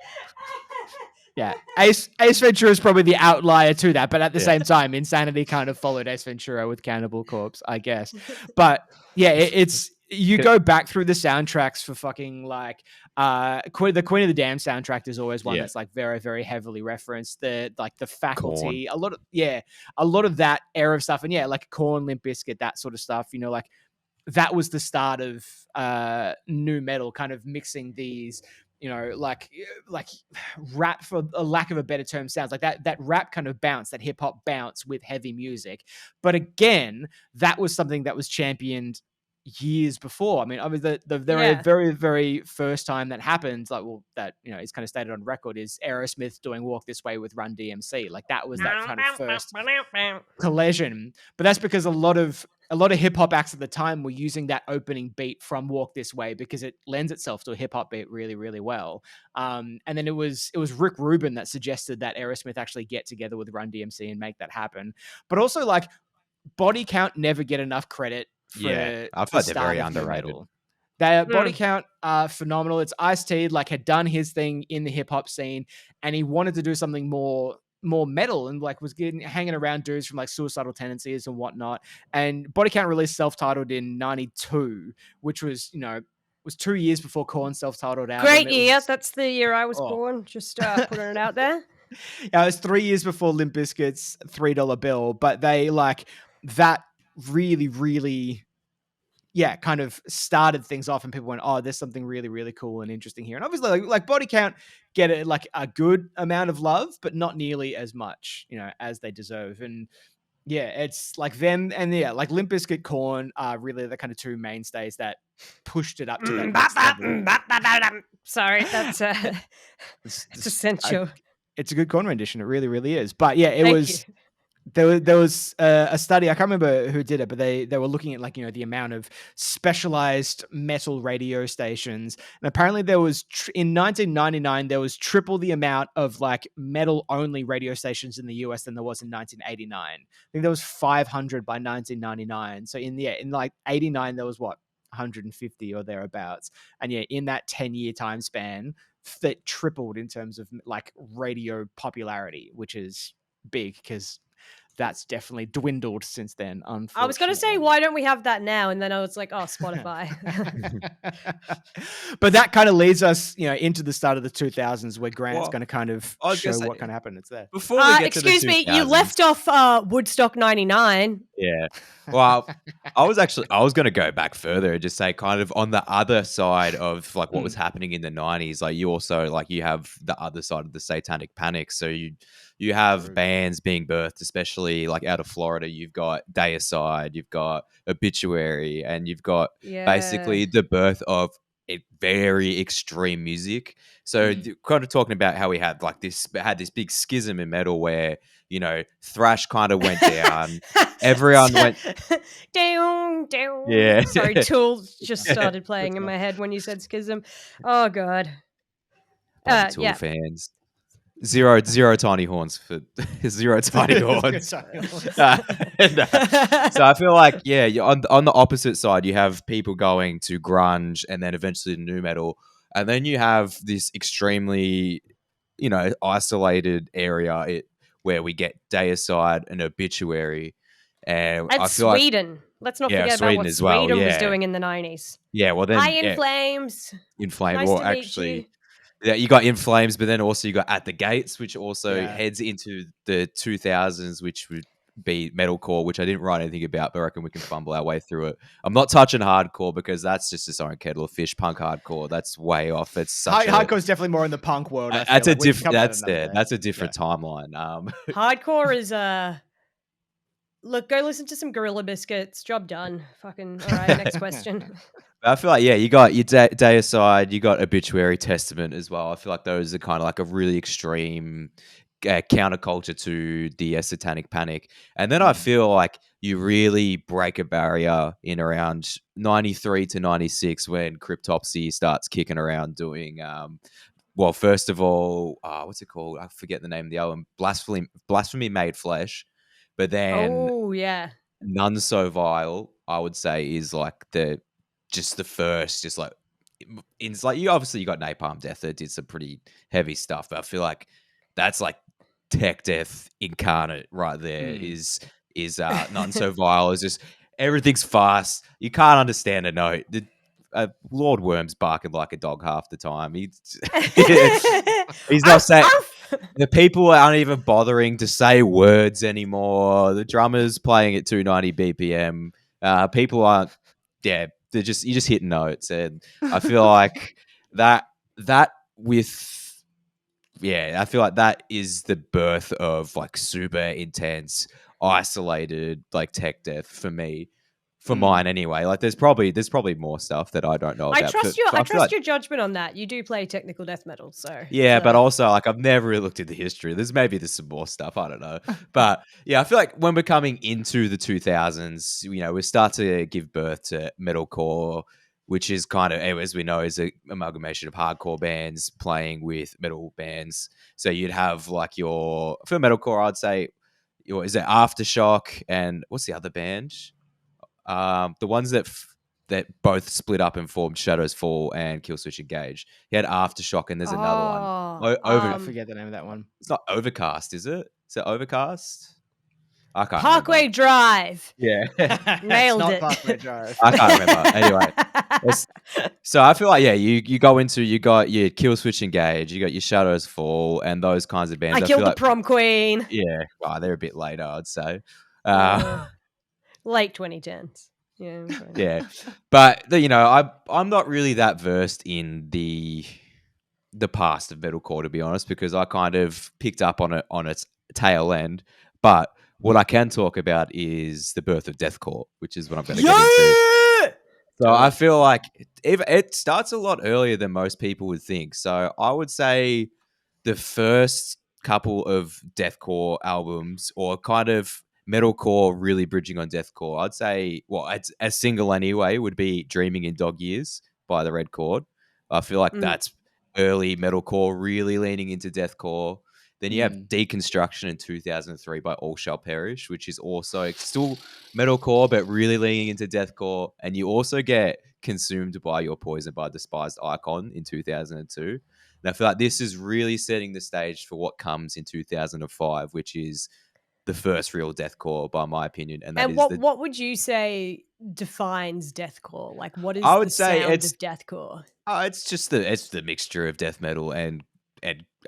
Yeah, Ace Ventura is probably the outlier to that, but at the same time, Insanity kind of followed Ace Ventura with Cannibal Corpse, I guess. But yeah, it's you go back through the soundtracks for fucking like the Queen of the Damned soundtrack is always one that's like very, very heavily referenced. The Faculty, Korn. a lot of that era of stuff, and like Korn, Limp Bizkit, that sort of stuff. You know, like that was the start of new metal, kind of mixing these, you know, like rap, for a lack of a better term, sounds like that rap kind of bounce, that hip hop bounce with heavy music. But again, that was something that was championed years before. I mean, the very, very, very first time that happened, like, well, that, you know, is kind of stated on record, is Aerosmith doing Walk This Way with Run DMC. Like that was that kind of first collision. But that's because a lot of hip hop acts at the time were using that opening beat from Walk This Way because it lends itself to a hip hop beat really, really well. And then it was Rick Rubin that suggested that Aerosmith actually get together with Run DMC and make that happen. But also, like, Body Count never get enough credit for I feel like they're very underrated. Body Count are phenomenal. It's Ice-T, like, had done his thing in the hip hop scene, and he wanted to do something more metal, and like was hanging around dudes from like Suicidal Tendencies and whatnot. And Body Count released self-titled in 92, which was, you know, was 2 years before Korn's self-titled album. Great year. That's the year I was born. Just putting it out there. Yeah, it was 3 years before Limp Bizkit's $3 bill, but they like that really, really, kind of started things off, and people went, oh, there's something really, really cool and interesting here. And obviously, like Body Count get it like a good amount of love, but not nearly as much, you know, as they deserve. And yeah, it's like them and like Limp Bizkit, Korn are really the kind of two mainstays that pushed it up to that next level. Sorry, that's it's essential. It's a good Korn rendition. It really, really is. But yeah, it was. There was a study, I can't remember who did it, but they were looking at, like, you know, the amount of specialized metal radio stations. And apparently there was, in 1999, there was triple the amount of like metal only radio stations in the US than there was in 1989. I think there was 500 by 1999. So in like 89, there was what, 150 or thereabouts. And yeah, in that 10-year time span, that tripled in terms of like radio popularity, which is big because that's definitely dwindled since then, unfortunately. I was going to say, why don't we have that now? And then I was like, oh, Spotify. But that kind of leads us, you know, into the start of the 2000s, where Grant's going to kind of show what kind of happened. It's there. Before we get excuse to the 2000s, me, you left off Woodstock 99. Yeah. Well, I was going to go back further and just say, kind of on the other side of like what was happening in the 90s, like you also, like, you have the other side of the satanic panic. So you have bands being birthed, especially like out of Florida. You've got Deicide, you've got Obituary, and you've got basically the birth of very extreme music. So kind of talking about how we had like this big schism in metal where, you know, thrash kind of went down. Everyone went down. Yeah. Sorry, Tool just started playing in my head when you said schism. Oh god. Tool fans. Zero tiny horns for zero tiny horns. So I feel like, on the opposite side, you have people going to grunge and then eventually nu metal, and then you have this extremely, you know, isolated area where we get Deicide and Obituary, and I feel Sweden. Like, let's not forget about what Sweden was doing in the 90s. Yeah, well then, High in Flames. In Flames. Nice well, to meet actually. you. Yeah, you got In Flames, but then also you got At the Gates, which also Yeah. heads into the 2000s, which would be metalcore, which I didn't write anything about, but I reckon we can fumble our way through it. I'm not touching hardcore because that's just its own kettle of fish. Punk hardcore, that's way off. It's such a Hardcore's definitely more in the punk world. I feel that's a like we can different cover that another day. that's a different timeline. Hardcore is look, go listen to some Gorilla Biscuits. Job done. Fucking all right. Next question. I feel like, yeah, you got your Deicide, you got Obituary, Testament as well. I feel like those are kind of like a really extreme counterculture to the Satanic Panic. And then I feel like you really break a barrier in around 93 to 96 when Cryptopsy starts kicking around doing, well, first of all, what's it called? I forget the name of the album. Blasphemy Made Flesh. But then Oh yeah. None So Vile, I would say, is like the first, just like it's like you got Napalm Death that did some pretty heavy stuff, but I feel like that's like tech death incarnate right there. Is None So Vile is just everything's fast. You can't understand a note. Lord Worm's barking like a dog half the time. He's not saying. The people aren't even bothering to say words anymore. The drummer's playing at 290 BPM. People aren't. Yeah, you just hit notes, and I feel like that with. Yeah, I feel like that is the birth of like super intense, isolated like tech death for me. For mine anyway. Like there's probably more stuff that I don't know I about. trust your judgment on that. You do play technical death metal, so yeah, but also like I've never really looked at the history. There's some more stuff, I don't know. But yeah, I feel like when we're coming into the 2000s, we start to give birth to metalcore, which is kind of, as we know, is an amalgamation of hardcore bands playing with metal bands. So you'd have like for metalcore, I'd say, is it Aftershock and what's the other band? The ones that both split up and formed Shadows Fall and Killswitch Engage. He had Aftershock, and there's another one. I forget the name of that one. It's not Overcast, is it? Is it Overcast? I can't Parkway remember. Drive. Yeah, Nailed it's not it. Parkway Drive. I can't remember. Anyway, so I feel like you go into you got your Killswitch Engage, you got your Shadows Fall, and those kinds of bands. I killed the prom queen. Yeah, they're a bit later, I'd say. Late 2010s. Yeah. Yeah, but I'm not really that versed in the past of metalcore, to be honest, because I kind of picked up on it on its tail end. But what I can talk about is the birth of deathcore, which is what I'm going to get into. So I feel like it starts a lot earlier than most people would think. So I would say the first couple of deathcore albums, or kind of metalcore really bridging on deathcore, I'd say, well, a single anyway, would be Dreaming in Dog Years by the Red Chord. I feel like that's early metalcore really leaning into deathcore. Then you have Deconstruction in 2003 by All Shall Perish, which is also still metalcore, but really leaning into deathcore. And you also get Consumed by Your Poison by Despised Icon in 2002. And I feel like this is really setting the stage for what comes in 2005, which is the first real deathcore, by my opinion. And what would you say defines deathcore? Like, what is I would the say sound it's of deathcore? It's just the mixture of death metal and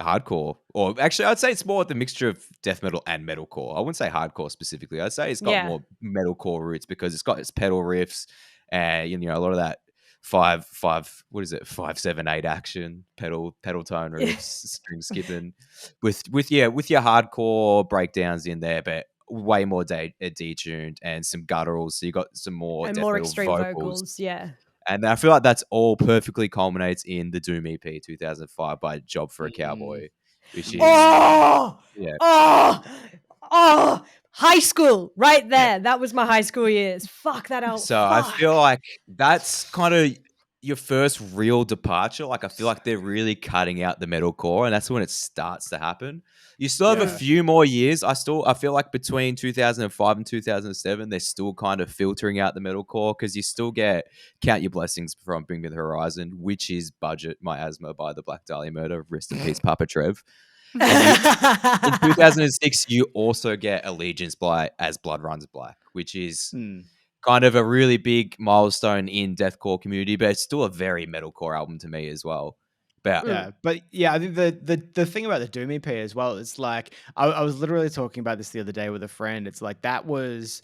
hardcore. Or actually, I'd say it's more the mixture of death metal and metalcore. I wouldn't say hardcore specifically. I'd say it's got more metalcore roots because it's got its pedal riffs and a lot of that 5/7/8 action pedal tone riffs, string skipping with your hardcore breakdowns in there, but way more detuned and some gutturals. So you got some more and death more metal extreme vocals. Yeah. And I feel like that's all perfectly culminates in the Doom EP 2005 by Job for a Cowboy, which is high school right there. Yeah. That was my high school years. Fuck that out. So I feel like that's kind of your first real departure. Like I feel like they're really cutting out the metalcore, and that's when it starts to happen. You still have a few more years. I feel like between 2005 and 2007, they're still kind of filtering out the metalcore because you still get Count Your Blessings from Bring Me the Horizon, which is Budget My Asthma by the Black Dahlia Murder. Rest in peace, Papa Trev. In 2006, you also get Allegiance by As Blood Runs Black, which is kind of a really big milestone in deathcore community, but it's still a very metalcore album to me as well. But Yeah, but yeah, I think the thing about the Doom EP as well is like I was literally talking about this the other day with a friend. It's like that was,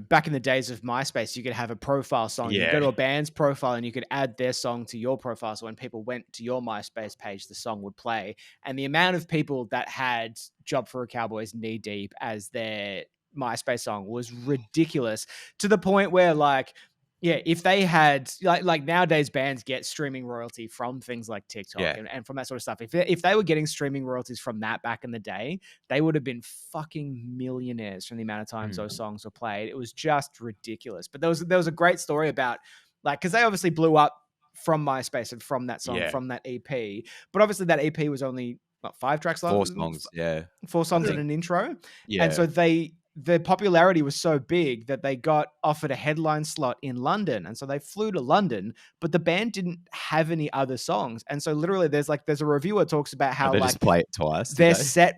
back in the days of MySpace, you could have a profile song. You go yeah, to a band's profile and you could add their song to your profile. So when people went to your MySpace page, the song would play. And the amount of people that had Job for a Cowboy's Knee Deep as their MySpace song was ridiculous, to the point where like, yeah, if they had like nowadays bands get streaming royalty from things like TikTok yeah. and from that sort of stuff. If they were getting streaming royalties from that back in the day, they would have been fucking millionaires from the amount of times those songs were played. It was just ridiculous. But there was a great story about like, because they obviously blew up from MySpace and from that song, Yeah. from that EP. But obviously that EP was only 5 tracks long, 4 songs. Yeah. 4 songs and think. an intro. Yeah. And so the popularity was so big that they got offered a headline slot in London. And so they flew to London, but the band didn't have any other songs. And so literally there's a reviewer talks about how they like just play it twice. their set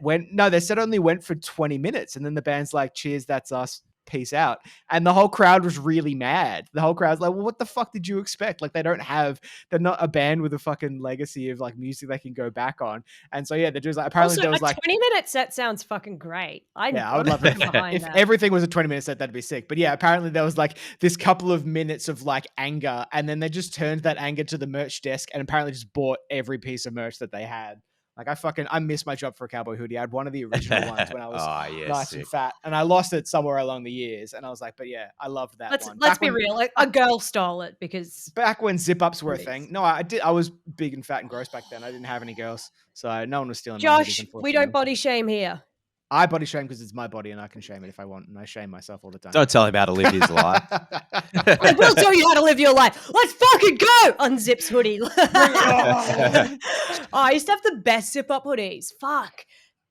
only went for 20 minutes. And then the band's like, cheers, that's us. Peace out. And the whole crowd was really mad. The whole crowd's like, well, what the fuck did you expect? Like, they're not a band with a fucking legacy of like music they can go back on. And so, yeah, they're just like, apparently Also, there was a like 20-minute set sounds fucking great. I would love it. If everything was a 20-minute set, that'd be sick. But yeah, apparently there was like this couple of minutes of like anger, and then they just turned that anger to the merch desk and apparently just bought every piece of merch that they had. Like I miss my Job for a Cowboy hoodie. I had one of the original ones when I was nice and fat, and I lost it somewhere along the years. And I was like, but yeah, I loved that one. Let's be real. A girl stole it because back when zip-ups were a thing. No, I did. I was big and fat and gross back then. I didn't have any girls, so no one was stealing my hoodies, Josh, we unfortunately. don't body shame here. I body shame because it's my body and I can shame it if I want, and I shame myself all the time. Don't tell him how to live his life. I will tell you how to live your life. Let's fucking go! Unzips hoodie. I used to have the best zip-up hoodies. Fuck.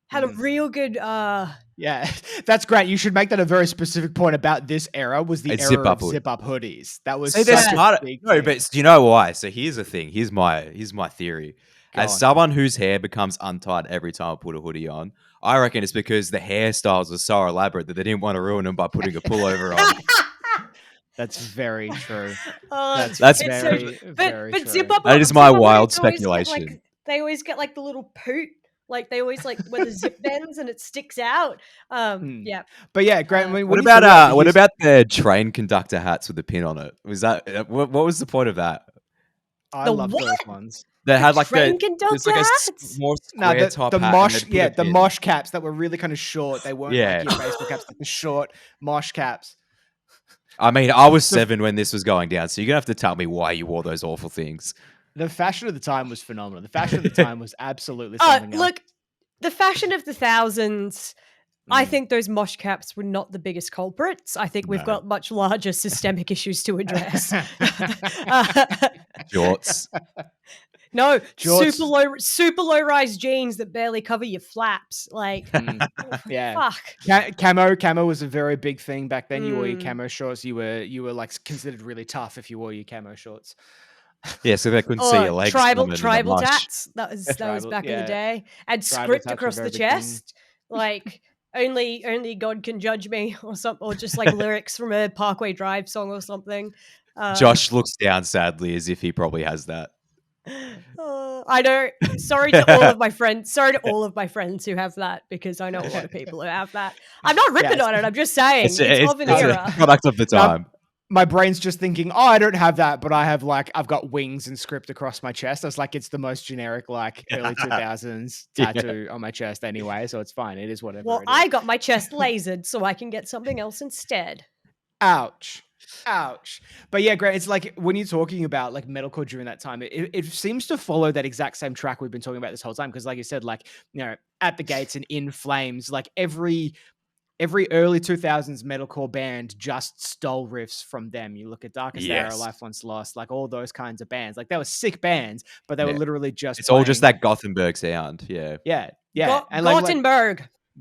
Had a real good... Yeah, that's great. You should make that a very specific point about this era, was the era of zip-up hoodies. That was they're smart. No, but do you know why? So here's the thing. Here's my theory. Someone whose hair becomes untied every time I put a hoodie on, I reckon it's because the hairstyles are so elaborate that they didn't want to ruin them by putting a pullover on. That's very true. That's very true. Very but true. zip-up, that is my wild speculation. They always get like the little poot. Like they always like when the zip bends and it sticks out. Yeah. But yeah, Grant. What about the train conductor hats with the pin on it? Was that what was the point of that? I love those ones. They had like train conductor hats? More square top the hat mosh, the mosh caps that were really kind of short. They weren't like your baseball caps, like the short mosh caps. I mean, I was 7 when this was going down, so you're gonna have to tell me why you wore those awful things. The fashion of the time was phenomenal. The fashion of the time was absolutely something else. Look, the fashion of the thousands. I think those mosh caps were not the biggest culprits. I think we've got much larger systemic issues to address. Jorts. No, super low rise jeans that barely cover your flaps. Like, yeah, fuck. Camo was a very big thing back then. You wore your camo shorts. You were like considered really tough if you wore your camo shorts. Yeah, so they couldn't see your legs. Tribal tats. That was back in the day. And Tribal script across the chest. Like only God can judge me, or something, or just like lyrics from a Parkway Drive song or something. Josh looks down sadly as if he probably has that. I know. Sorry to all of my friends. Sorry to all of my friends who have that, because I know a lot of people who have that. I'm not ripping on it. I'm just saying it's of an era. A product of the time. My brain's just thinking, I don't have that, but I've got wings and script across my chest. I was like, it's the most generic, like early 2000s tattoo on my chest anyway, so it's fine. It is whatever. Well, I got my chest lasered so I can get something else instead. Ouch. But yeah, great. It's like when you're talking about like metalcore during that time, it seems to follow that exact same track we've been talking about this whole time. Because like you said, like, At the Gates and In Flames, like every early 2000s metalcore band just stole riffs from them. You look at Darkest Hour, Life Once Lost, like all those kinds of bands. Like they were sick bands, but they were literally just all just that Gothenburg sound. Yeah.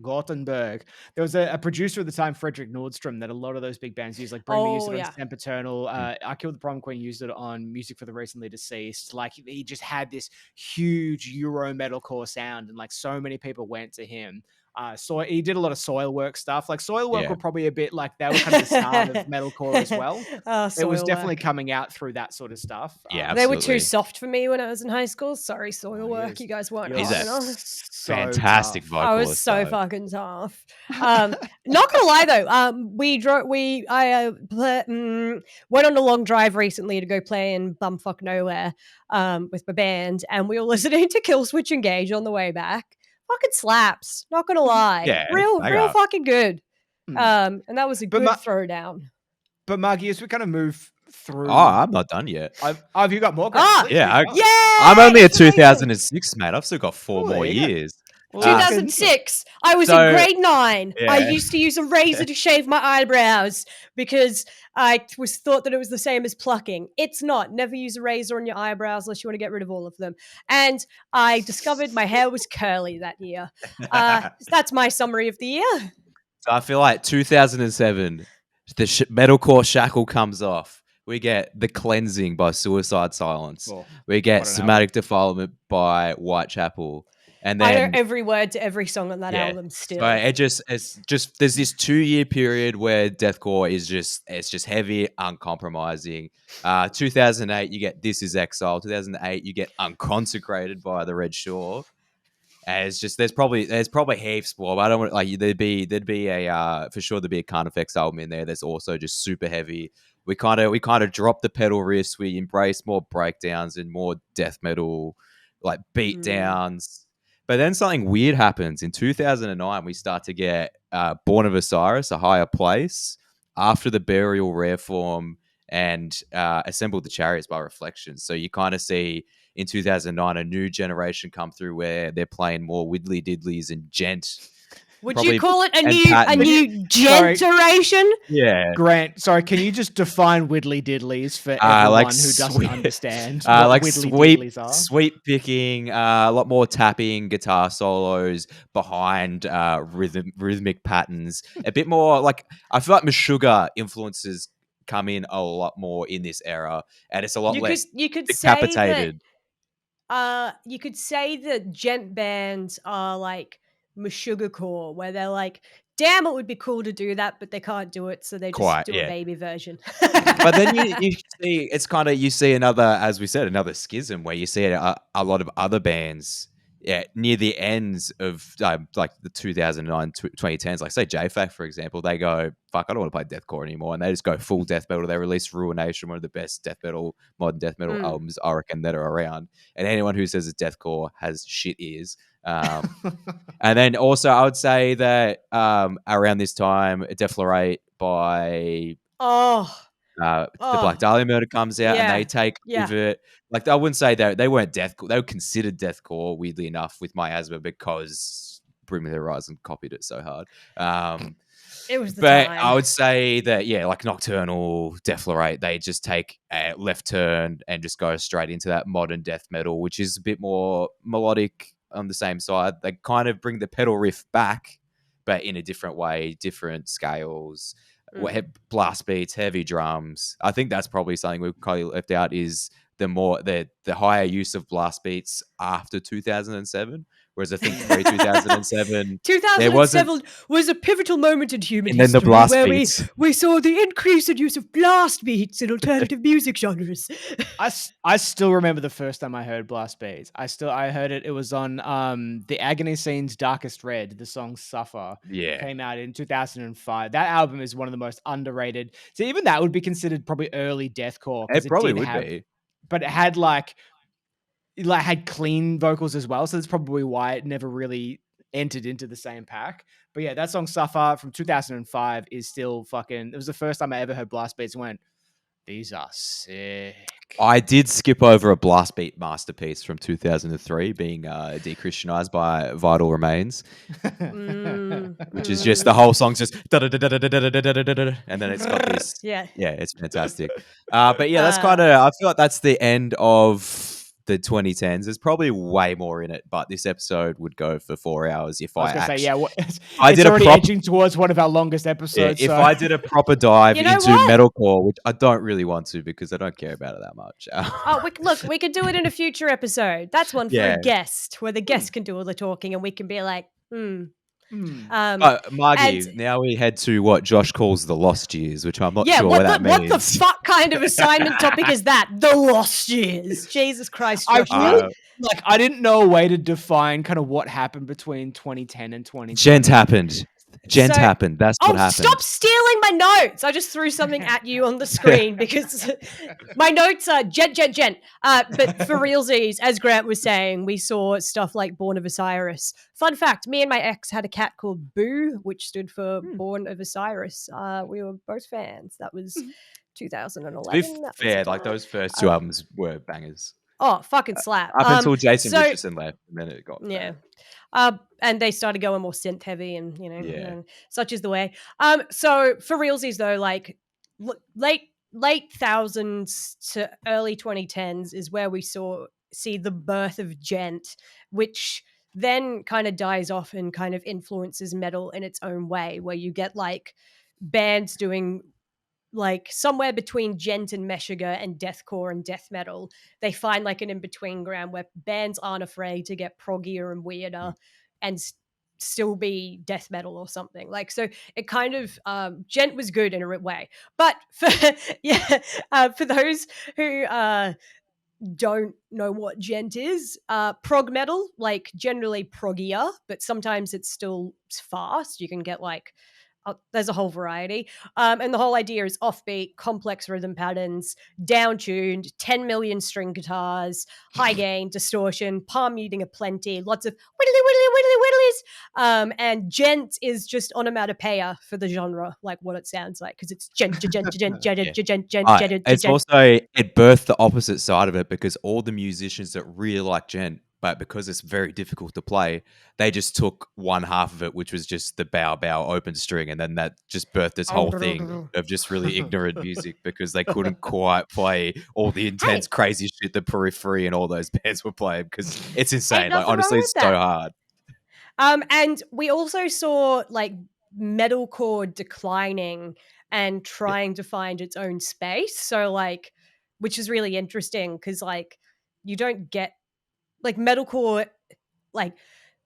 Gothenburg. There was a producer at the time, Frederick Nordstrom, that a lot of those big bands used. Like Bring Me used it on Sempiternal. I Killed the Prom Queen used it on Music for the Recently Deceased. Like he just had this huge Euro metalcore sound, and like so many people went to him. He did a lot of soil work stuff. Like soil work Yeah. were probably a bit like they were kind of the start of metalcore as well. It was Soil definitely work. coming out through that sort of stuff. Yeah, They were too absolutely. soft for me when I was in high school. Sorry, soil Oh, work. You guys weren't you're He's hot a enough. so fantastic tough. vocalist. I was so though. fucking tough. Not gonna lie though, I went on a long drive recently to go play in bumfuck nowhere with my band, and we were listening to Killswitch Engage on the way back. Fucking slaps. Not gonna lie, Yeah, real bang up. fucking good. Mm. And that was a But good throwdown. But Margy, as we kind of move through, Oh, I'm not done yet. have you got more? Great. Ah! Please Yeah, keep going. Yeah, I'm only at amazing. 2006, mate. I've still got 4 Well, more there you go. years. Well, let's get into it. 2006. I was So- in grade 9. I Yeah. used to use a razor to shave my eyebrows because I was thought that it was the same as plucking. It's not. Never use a razor on your eyebrows unless you want to get rid of all of them. And I discovered my hair was curly that year. That's my summary of the year. So I feel like 2007, the metalcore shackle comes off. We get The Cleansing by Suicide Silence. Oh, We get what an Somatic Defilement by Whitechapel. And I then know every word to every song on that Yeah. album still. so it's just there's this 2-year period where deathcore is just heavy, uncompromising. 2008 you get This Is Exile. 2008 you get Unconsecrated by The Red Shore. And it's just there's probably heaps more, but I don't want like there'd be a for sure there'd be a Carnifex album in there that's also just super heavy. We kind of drop the pedal wrist. We embrace more breakdowns and more death metal like beat downs. But then something weird happens in 2009. We start to get Born of Osiris, A Higher Place, After the Burial, Rare Form, and Assembled the Chariots by Reflections. So you kind of see in 2009 a new generation come through where they're playing more widdly diddlies and gent. Would probably- you call it a and new pattern. generation? Yeah. Grant, sorry, can you just define widdly diddlies for everyone like who doesn't sweet- understand what like widdly sweep diddlies are? sweep picking, a lot more tapping, guitar solos behind rhythmic patterns. A bit more like I feel like Meshuggah influences come in a lot more in this era, and it's a lot less You could say that decapitated. you could say that gent bands are like Meshuggah core, where they're like, damn, it would be cool to do that, but they can't do it, so they just Quite, do yeah. a baby version. But then you see it's kind of you see another, as we said, another schism where you see a lot of other bands near the ends of like the 2009 2010s, like say JFAC for example, they go fuck, I don't want to play deathcore anymore, and they just go full death metal. They release Ruination, one of the best modern death metal albums I reckon that are around, and anyone who says it's deathcore has shit ears. And then also I would say that around this time Deflorate by the Black Dahlia Murder comes out, and they take over. Like I wouldn't say that they weren't deathcore; they were considered deathcore. Weirdly enough, with Miasma because Bring Me the Horizon copied it so hard. It was the but time. I would say that like Nocturnal, Deflorate, they just take a left turn and just go straight into that modern death metal, which is a bit more melodic on the same side. They kind of bring the pedal riff back, but in a different way, different scales. Blast beats, heavy drums. I think that's probably something we've kind of left out is the higher use of blast beats after 2007. Whereas I think pre 2007, 2007 was a pivotal moment in human and then history the blast where beats. we saw the increase in use of blast beats in alternative music genres. I still remember the first time I heard blast beats. I heard it. It was on the Agony Scene's Darkest Red. The song "Suffer" came out in 2005. That album is one of the most underrated. So even that would be considered probably early deathcore. It probably would be, but it had had clean vocals as well. So that's probably why it never really entered into the same pack. But yeah, that song "Suffer" from 2005 is still fucking. It was the first time I ever heard blast beats and went, "These are sick." I did skip over a blast beat masterpiece from 2003 being Dechristianized by Vital Remains, which is just the whole song's just and then it's got this. Yeah, it's fantastic. But yeah, that's kind of. I feel like that's the end of the 2010s. There's probably way more in it, but this episode would go for 4 hours if I say, it's already edging towards one of our longest episodes. If I did a proper dive into metalcore, which I don't really want to because I don't care about it that much. We could do it in a future episode. That's one for a guest, where the guest can do all the talking and we can be like, Margy, and now we head to what Josh calls the lost years, which I'm not yeah, sure what that what the means. fuck kind of assignment topic is that? The lost years. Jesus Christ, I Josh. really like. I didn't know a way to define kind of what happened between 2010 and 2020. Gent happened. Gent So- happened. That's what happened. Stop stealing my notes. I just threw something at you on the screen because my notes are gent. But for realsies, as Grant was saying, we saw stuff like Born of Osiris. Fun fact, me and my ex had a cat called Boo, which stood for Born of Osiris. We were both fans. That was 2011. To be That fair, was like fun. those first two albums were bangers. Oh, fucking slap. Up until Jason so- Richardson left, and then it got Yeah. bad. And they started going more synth heavy and, Yeah. and such is the way. So for realsies though, like late thousands to early 2010s is where we see the birth of gent, which then kind of dies off and kind of influences metal in its own way, where you get like bands doing like somewhere between gent and meshuggah and deathcore and death metal. They find like an in-between ground where bands aren't afraid to get proggier and weirder and still be death metal or something. Like, so it kind of gent was good in a way. But for for those who don't know what gent is, prog metal, like generally proggier, but sometimes it's still fast. You can get like there's a whole variety. And the whole idea is offbeat, complex rhythm patterns, down-tuned, 10 million string guitars, high gain, distortion, palm muting aplenty, lots of whittlies. And gent is just onomatopoeia for the genre, like what it sounds like, because it's gent. It's also, it birthed the opposite side of it, because all the musicians that really like gent, but because it's very difficult to play, they just took one half of it, which was just the bow open string, and then that just birthed this whole thing of just really ignorant music, because they couldn't quite play all the intense, crazy shit that Periphery and all those bands were playing, because it's insane. Like, honestly, it's so hard. And we also saw like metalcore declining and trying to find its own space. So like, which is really interesting because like you don't get like metalcore, like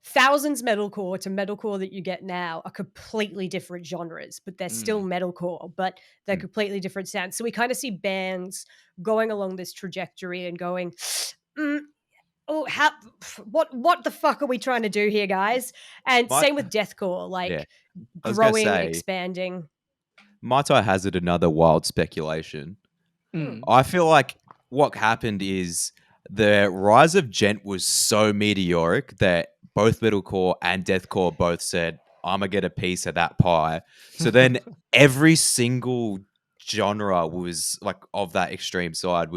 thousands metalcore to metalcore that you get now are completely different genres, but they're still metalcore, but they're completely different sounds. So we kind of see bands going along this trajectory and going, what the fuck are we trying to do here, guys? And same with deathcore, like growing, expanding. Might I hazard another wild speculation? I feel like what happened is the rise of gent was so meteoric that both metalcore and deathcore both said, I'm gonna get a piece of that pie. So then every single genre was like of that extreme side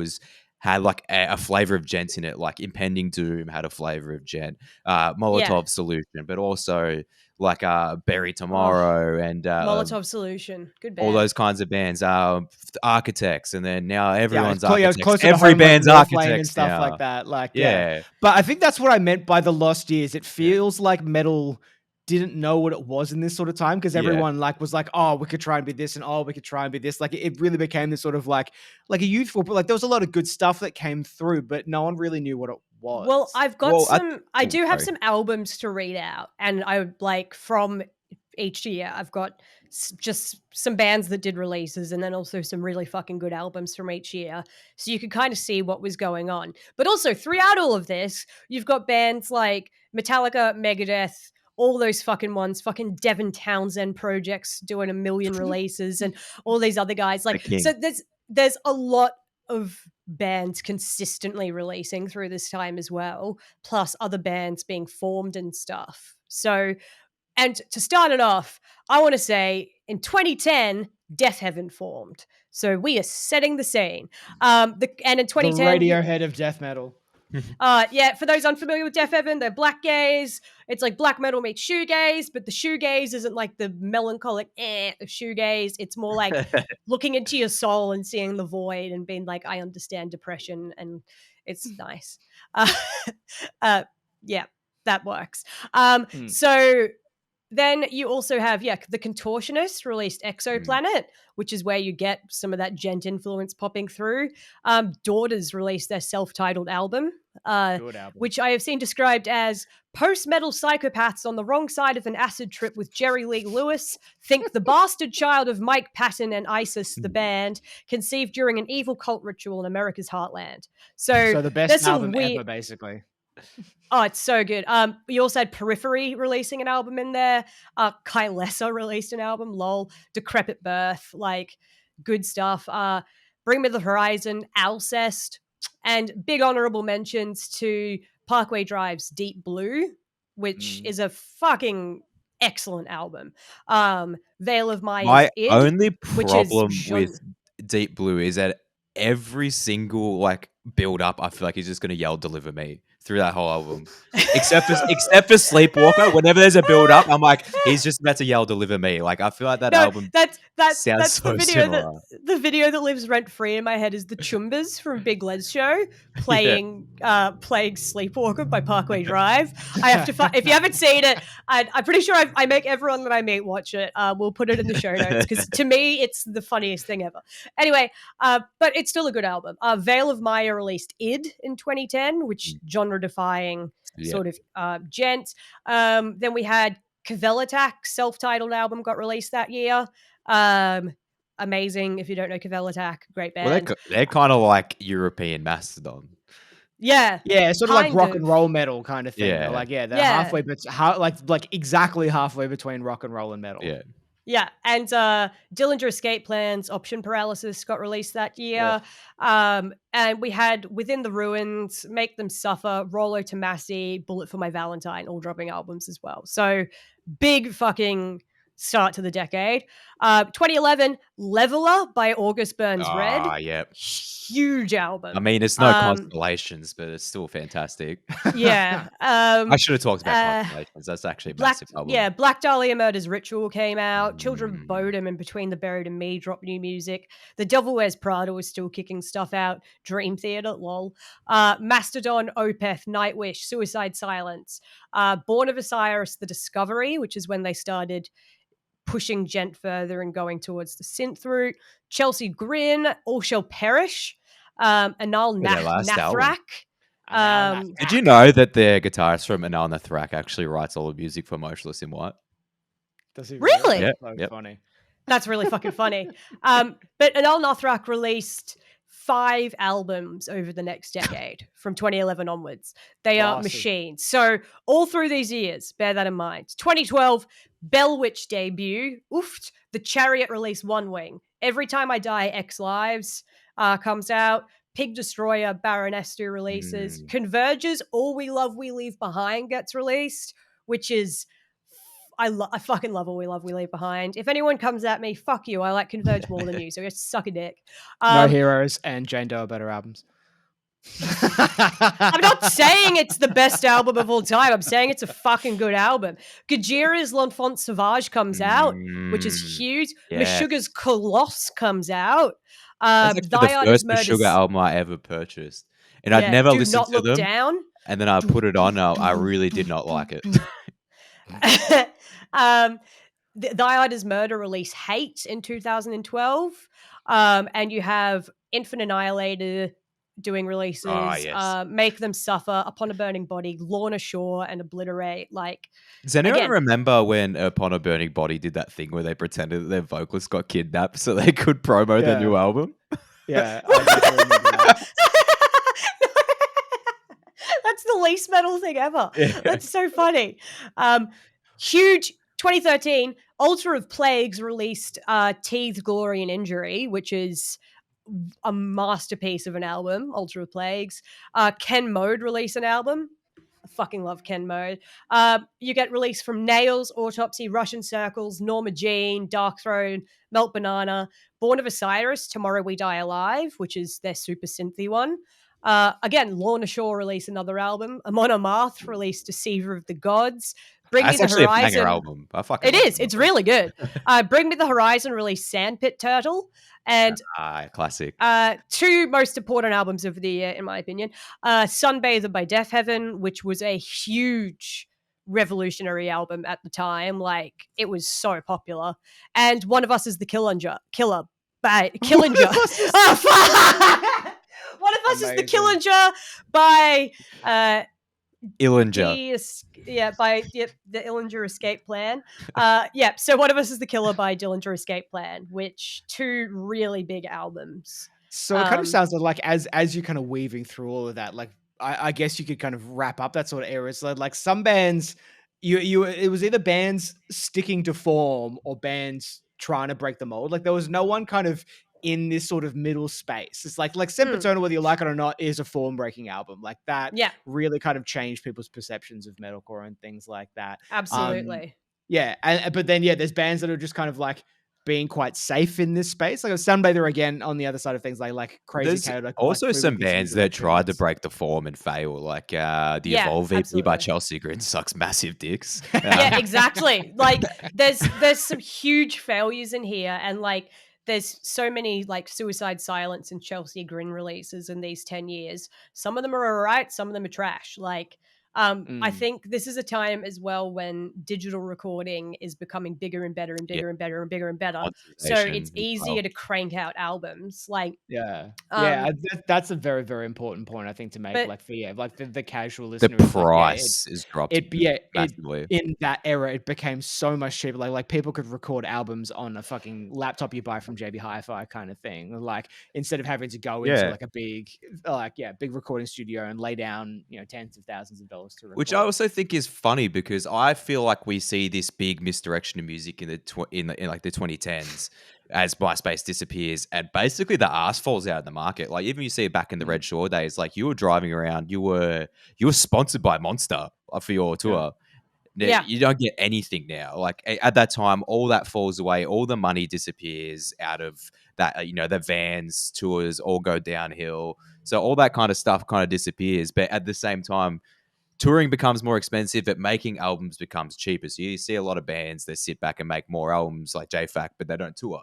had like a flavor of gent in it. Like Impending Doom had a flavor of gent, Molotov Solution, but also like Bury Tomorrow and Molotov Solution, good band. all those kinds of bands, Architects, and then now everyone's Architects. Architects. Every band's Architects and stuff now. like that. Like, Yeah. But I think that's what I meant by the lost years. It feels like metal didn't know what it was in this sort of time, because everyone like was like, oh, we could try and be this, and oh, we could try and be this. Like, it really became this sort of like a youthful, but like there was a lot of good stuff that came through, but no one really knew what it was. Well, I've got I do have some albums to read out, and I would like from each year. I've got just some bands that did releases, and then also some really fucking good albums from each year, so you could kind of see what was going on. But also throughout all of this, you've got bands like Metallica, Megadeth, all those fucking ones, fucking Devin Townsend projects doing a million releases, and all these other guys. Like, so there's a lot of bands consistently releasing through this time as well, plus other bands being formed and stuff. So, and to start it off, I want to say in 2010, Death Heaven formed. So we are setting the scene. And in 2010, the Radiohead of death metal. For those unfamiliar with Death Heaven, they're black gaze. It's like black metal meets shoegaze, but the shoegaze isn't like the melancholic of shoegaze. It's more like looking into your soul and seeing the void and being like, I understand depression, and it's nice. That works. So Then you also have, The Contortionist released Exoplanet, which is where you get some of that gent influence popping through. Daughters released their self-titled album, Good album. which I have seen described as post-metal psychopaths on the wrong side of an acid trip with Jerry Lee Lewis. Think the bastard child of Mike Patton and ISIS, the band, conceived during an evil cult ritual in America's heartland. So the there's best some album weird... ever, basically. Oh, it's so good. You also had Periphery releasing an album in there. Kylesa released an album. Lol. Decrepit Birth, like good stuff. Bring Me the Horizon, Alcest, and big honorable mentions to Parkway Drive's Deep Blue, which is a fucking excellent album. Veil of Maya's My Id, only which is problem with Deep Blue is that every single like build up, I feel like he's just gonna yell "Deliver Me" through that whole album. except for Sleepwalker, whenever there's a build up, I'm like, he's just about to yell "Deliver Me." Like I feel like that album that's sounds so the video similar. the video that lives rent free in my head is the Chumbas from Big Les Show playing Sleepwalker by Parkway Drive. I have to if you haven't seen it, I'm pretty sure I make everyone that I meet watch it. We'll put it in the show notes because to me it's the funniest thing ever. Anyway, but it's still a good album. Veil of Maya released Id in 2010, which genre defying sort of gent. Then we had Cavell Attack, self-titled album got released that year. Amazing. If you don't know Cavell Attack, great band. Well, they're kind of like European Mastodon. Yeah, sort of like rock and roll metal kind of thing. Yeah. Like they're halfway, but like exactly halfway between rock and roll and metal. Yeah, and Dillinger Escape Plans, Option Paralysis got released that year. And we had Within the Ruins, Make Them Suffer, Rollo Tomasi, Bullet for My Valentine, all dropping albums as well. So big fucking start to the decade. 2011, Leveler by August Burns Red. Yep. Huge album. I mean, it's no Constellations, but it's still fantastic. Yeah. I should have talked about Constellations. That's actually a massive album. Yeah, Black Dahlia Murder's Ritual came out. Children of Bodom and Between the Buried and Me dropped new music. The Devil Wears Prada was still kicking stuff out. Dream Theater, lol. Mastodon, Opeth, Nightwish, Suicide Silence. Born of Osiris, The Discovery, which is when they started pushing gent further and going towards the synth route. Chelsea Grin, All Shall Perish. Anal Nathrak. Did you know that the guitarist from Anal Nathrak actually writes all the music for Motionless in White? Does he really? Yep. Funny. That's really fucking funny. But Anal Nathrak released 5 albums over the next decade from 2011 onwards. They are machines. So all through these years, bear that in mind. 2012, Bellwitch debut. Oofed. The Chariot released One Wing. Every Time I Die, X Lives comes out. Pig Destroyer, Baroness releases. Converge's All We Love, We Leave Behind gets released, which is... I fucking love All We Love, We Leave Behind. If anyone comes at me, fuck you. I like Converge more than you, so just suck a dick. No Heroes and Jane Doe are better albums. I'm not saying it's the best album of all time. I'm saying it's a fucking good album. Gajira's L'Enfant Sauvage comes out, which is huge. Meshuggah's Colosse comes out. That's the first Meshuggah album I ever purchased. And I'd never listened to them. Down. And then I put it on. I really did not like it. Thy Art is Murder released Hate in 2012. And you have Infant Annihilator doing releases, Make Them Suffer, Upon a Burning Body, Lorna Shore, and Obliterate. Like, does anyone remember when Upon a Burning Body did that thing where they pretended that their vocalist got kidnapped so they could promo their new album? Yeah, I definitely remember that. That's the least metal thing ever. Yeah. That's so funny. Huge 2013, Altar of Plagues released Teeth, Glory, and Injury, which is a masterpiece of an album, Altar of Plagues. Ken Mode released an album. I fucking love Ken Mode. You get release from Nails, Autopsy, Russian Circles, Norma Jean, Dark Throne, Melt Banana, Born of Osiris, Tomorrow We Die Alive, which is their super synthy one. Again, Lorna Shore released another album. Amon Amarth released Deceiver of the Gods. That's actually a banger album. It is. It's really good. Bring Me the Horizon released Sandpit Turtle. And classic. 2 most important albums of the year, in my opinion. Sunbather by Death Heaven, which was a huge revolutionary album at the time. Like, it was so popular. And One of Us is the Killinger by Killinger. Oh, fuck! One of Us is the Amazing. Killinger by Illinger. by the Illinger Escape Plan. So One of Us is the Killer by Dillinger Escape Plan, which 2 really big albums. So it kind of sounds like as you're kind of weaving through all of that, like I guess you could kind of wrap up that sort of era. So like some bands, it was either bands sticking to form or bands trying to break the mold. Like there was no one kind of in this sort of middle space. It's like Sempiternal, whether you like it or not, is a form breaking album. Like that really kind of changed people's perceptions of metalcore and things like that. Absolutely. But then there's bands that are just kind of like being quite safe in this space. Like Sunbather again on the other side of things, like Crazy There's Chaotic. also like, some moving bands these new that tried to directions. break the form and fail, like the Evolve EP by absolutely. Chelsea Grin sucks massive dicks. Yeah, exactly. Like there's some huge failures in here, and like there's so many like Suicide Silence and Chelsea Grin releases in these 10 years. Some of them are alright, some of them are trash. Like I think this is a time as well when digital recording is becoming bigger and better and bigger and better and bigger and better. So it's easier to crank out albums. Like that's a very, very important point I think to make. But- Like for like the casual The listener, is price is dropped massively. in that era, it became so much cheaper. Like people could record albums on a fucking laptop you buy from JB Hi-Fi kind of thing. Like instead of having to go into like a big recording studio and lay down tens of thousands of dollars to record. Which I also think is funny because I feel like we see this big misdirection of music in like the 2010s as MySpace disappears and basically the ass falls out of the market. Like even you see it back in the Red Shore days, like you were driving around, you were sponsored by Monster for your tour. Now, you don't get anything now. Like at that time, all that falls away, all the money disappears out of that. The Vans tours all go downhill, so all that kind of stuff kind of disappears. But at the same time, touring becomes more expensive, but making albums becomes cheaper. So you see a lot of bands that sit back and make more albums like JFAC, but they don't tour.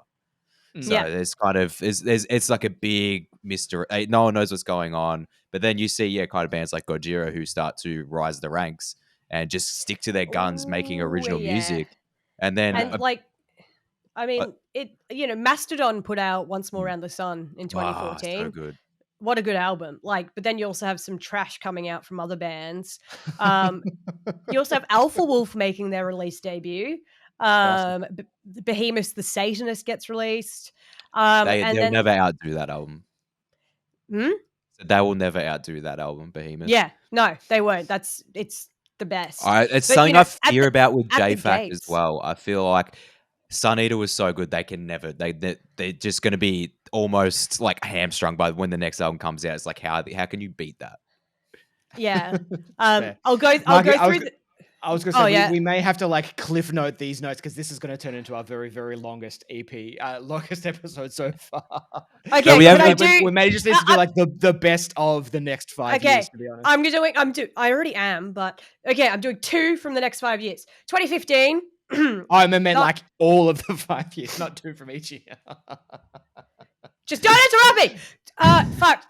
So there's kind of it's like a big mystery. No one knows what's going on. But then you see kind of bands like Gojira who start to rise the ranks and just stick to their guns, making original music. And then Mastodon put out Once More Around the Sun in 2014. So good. What a good album. Like, but then you also have some trash coming out from other bands. You also have Alpha Wolf making their release debut. Behemoth the Satanist gets released. They'll never outdo that album. So they will never outdo that album, Behemoth. Yeah, no, they won't. It's the best. It's something I fear about with JFAC as well. I feel like Sun Eater was so good they can never they're just going to be almost like hamstrung by when the next album comes out. It's like how can you beat that? Yeah. I'll go through I was going to say we may have to like cliff note these notes because this is going to turn into our very, very longest EP, longest episode so far. Okay, we may just need to do like the best of the next 5 years. To be honest, I already am, but okay, I'm doing 2 from the next 5 years. 2015. I meant like all of the 5 years, not 2 from each year. Just don't interrupt me. Fuck.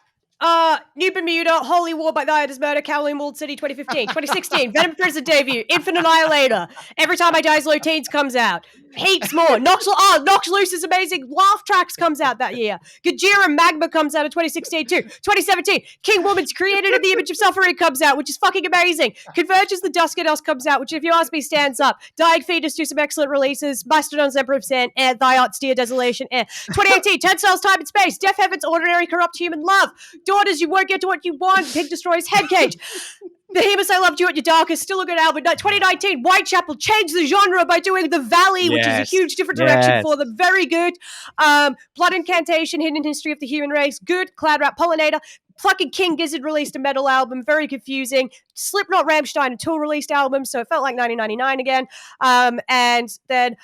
New Bermuda, Holy War by Thy Murder, Kowloon Walled City 2015. 2016, Venom Prison debut, Infinite Annihilator, Every Time I Die's Low Teens comes out. Heaps more. Nox Loose is amazing. Laugh Tracks comes out that year. Gajira Magma comes out in 2016 too. 2017, King Woman's Created in the Image of Suffering comes out, which is fucking amazing. Convergence the Dusk at Us comes out, which if you ask me stands up. Dying Fetus do some excellent releases. Mastodon's Emperor of Sand, Thy Art Steer Desolation, 2018, Turnstiles Time and Space, Death Heaven's Ordinary Corrupt Human Love. Daughters, You Won't Get to What You Want, Pig Destroys Head Cage. Behemoth, I Loved You at Your Darkest, still a good album. 2019, Whitechapel changed the genre by doing The Valley, which is a huge different direction for them. Very good. Blood Incantation, Hidden History of the Human Race, good. Cloud Rap, Pollinator. Fucking King Gizzard released a metal album, very confusing. Slipknot, Rammstein, and Tool released albums, so it felt like 1999 again. And then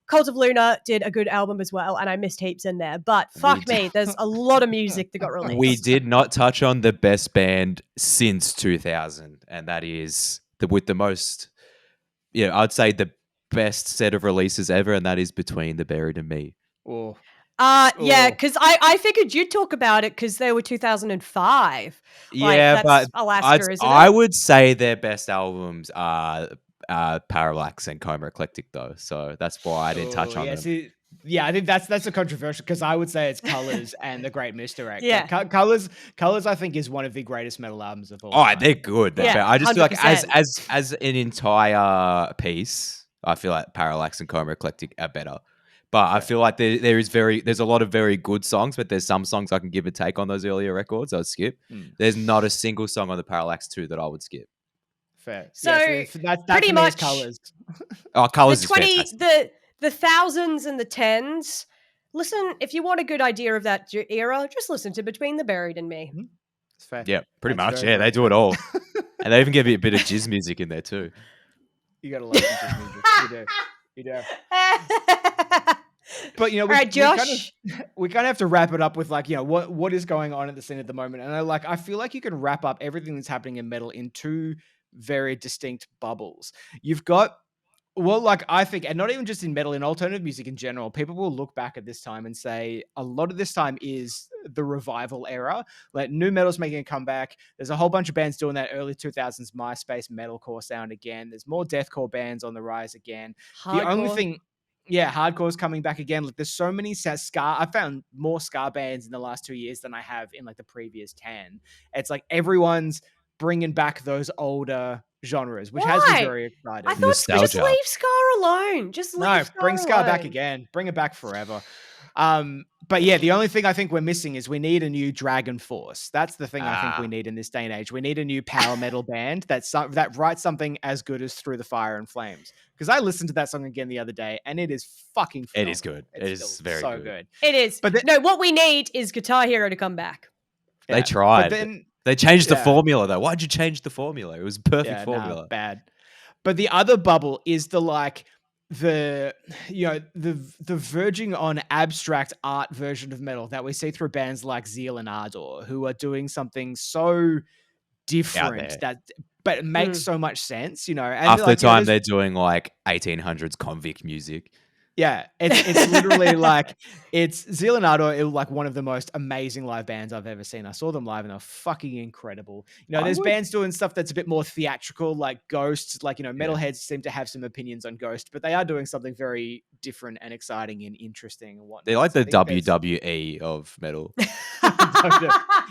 Cult of Luna did a good album as well, and I missed heaps in there. But fuck me, there's a lot of music that got released. We did not touch on the best band since 2000, and that is with the most, I'd say the best set of releases ever, and that is Between the Buried and Me. Oh. Yeah, because I figured you'd talk about it because they were 2005. Yeah, that's but Alaska, isn't it? I would say their best albums are Parallax and Coma Eclectic though, so that's why I didn't touch on them. I think that's a controversial because I would say it's Colors and The Great Misdirect. Yeah. Like, Colors, I think is one of the greatest metal albums of all Oh, time. they're good. They're Yeah, fair. I just feel like 100%. as an entire piece, I feel like Parallax and Coma Eclectic are better. But I feel like there's a lot of very good songs, but there's some songs I can give a take on those earlier records I'd skip. There's not a single song on the Parallax 2 that I would skip. Fair. So, that pretty for me is much Colors. Oh, Colors The is fantastic. the thousands and the tens. Listen, if you want a good idea of that era, just listen to Between the Buried and Me. It's fair. Yeah, pretty That's much. very, Yeah, very they do it fair. all. And they even give you a bit of jizz music in there too. You gotta love some jazz music. You do. But All right, Josh. we kind of have to wrap it up with like, what is going on at the scene at the moment. And I feel like you can wrap up everything that's happening in metal in two very distinct bubbles. You've got, I think, and not even just in metal, in alternative music in general, people will look back at this time and say a lot of this time is the revival era. Like new metal's making a comeback. There's a whole bunch of bands doing that early 2000s MySpace metalcore sound again. There's more deathcore bands on the rise again. Hardcore. The only thing, hardcore's coming back again. Like there's so many ska. I found more ska bands in the last 2 years than I have in like the previous 10. It's like everyone's bringing back those older genres, which has me very excited. I thought just Nostalgia. leave ska alone. Just leave ska bring ska back alone. again. Bring it back forever. But yeah, the only thing I think we're missing is we need a new Dragon Force. That's the thing I think we need in this day and age. We need a new power metal band that writes something as good as Through the Fire and Flames. Because I listened to that song again the other day, and it is fucking phenomenal. It is good. It is very so good. It is. But no, what we need is Guitar Hero to come back. They tried. But then, they changed the formula though. Why'd you change the formula? It was a perfect formula. Nah, bad. But the other bubble is the verging on abstract art version of metal that we see through bands like Zeal and Ardor, who are doing something so different but it makes so much sense, And Half the time they're doing like 1800s convict music. Yeah, it's literally like it's Zeal and Ardor, like one of the most amazing live bands I've ever seen. I saw them live and they're fucking incredible. There's bands doing stuff that's a bit more theatrical, like Ghost. Like metalheads seem to have some opinions on Ghost, but they are doing something very different and exciting and interesting and whatnot. They're like the WWE of metal.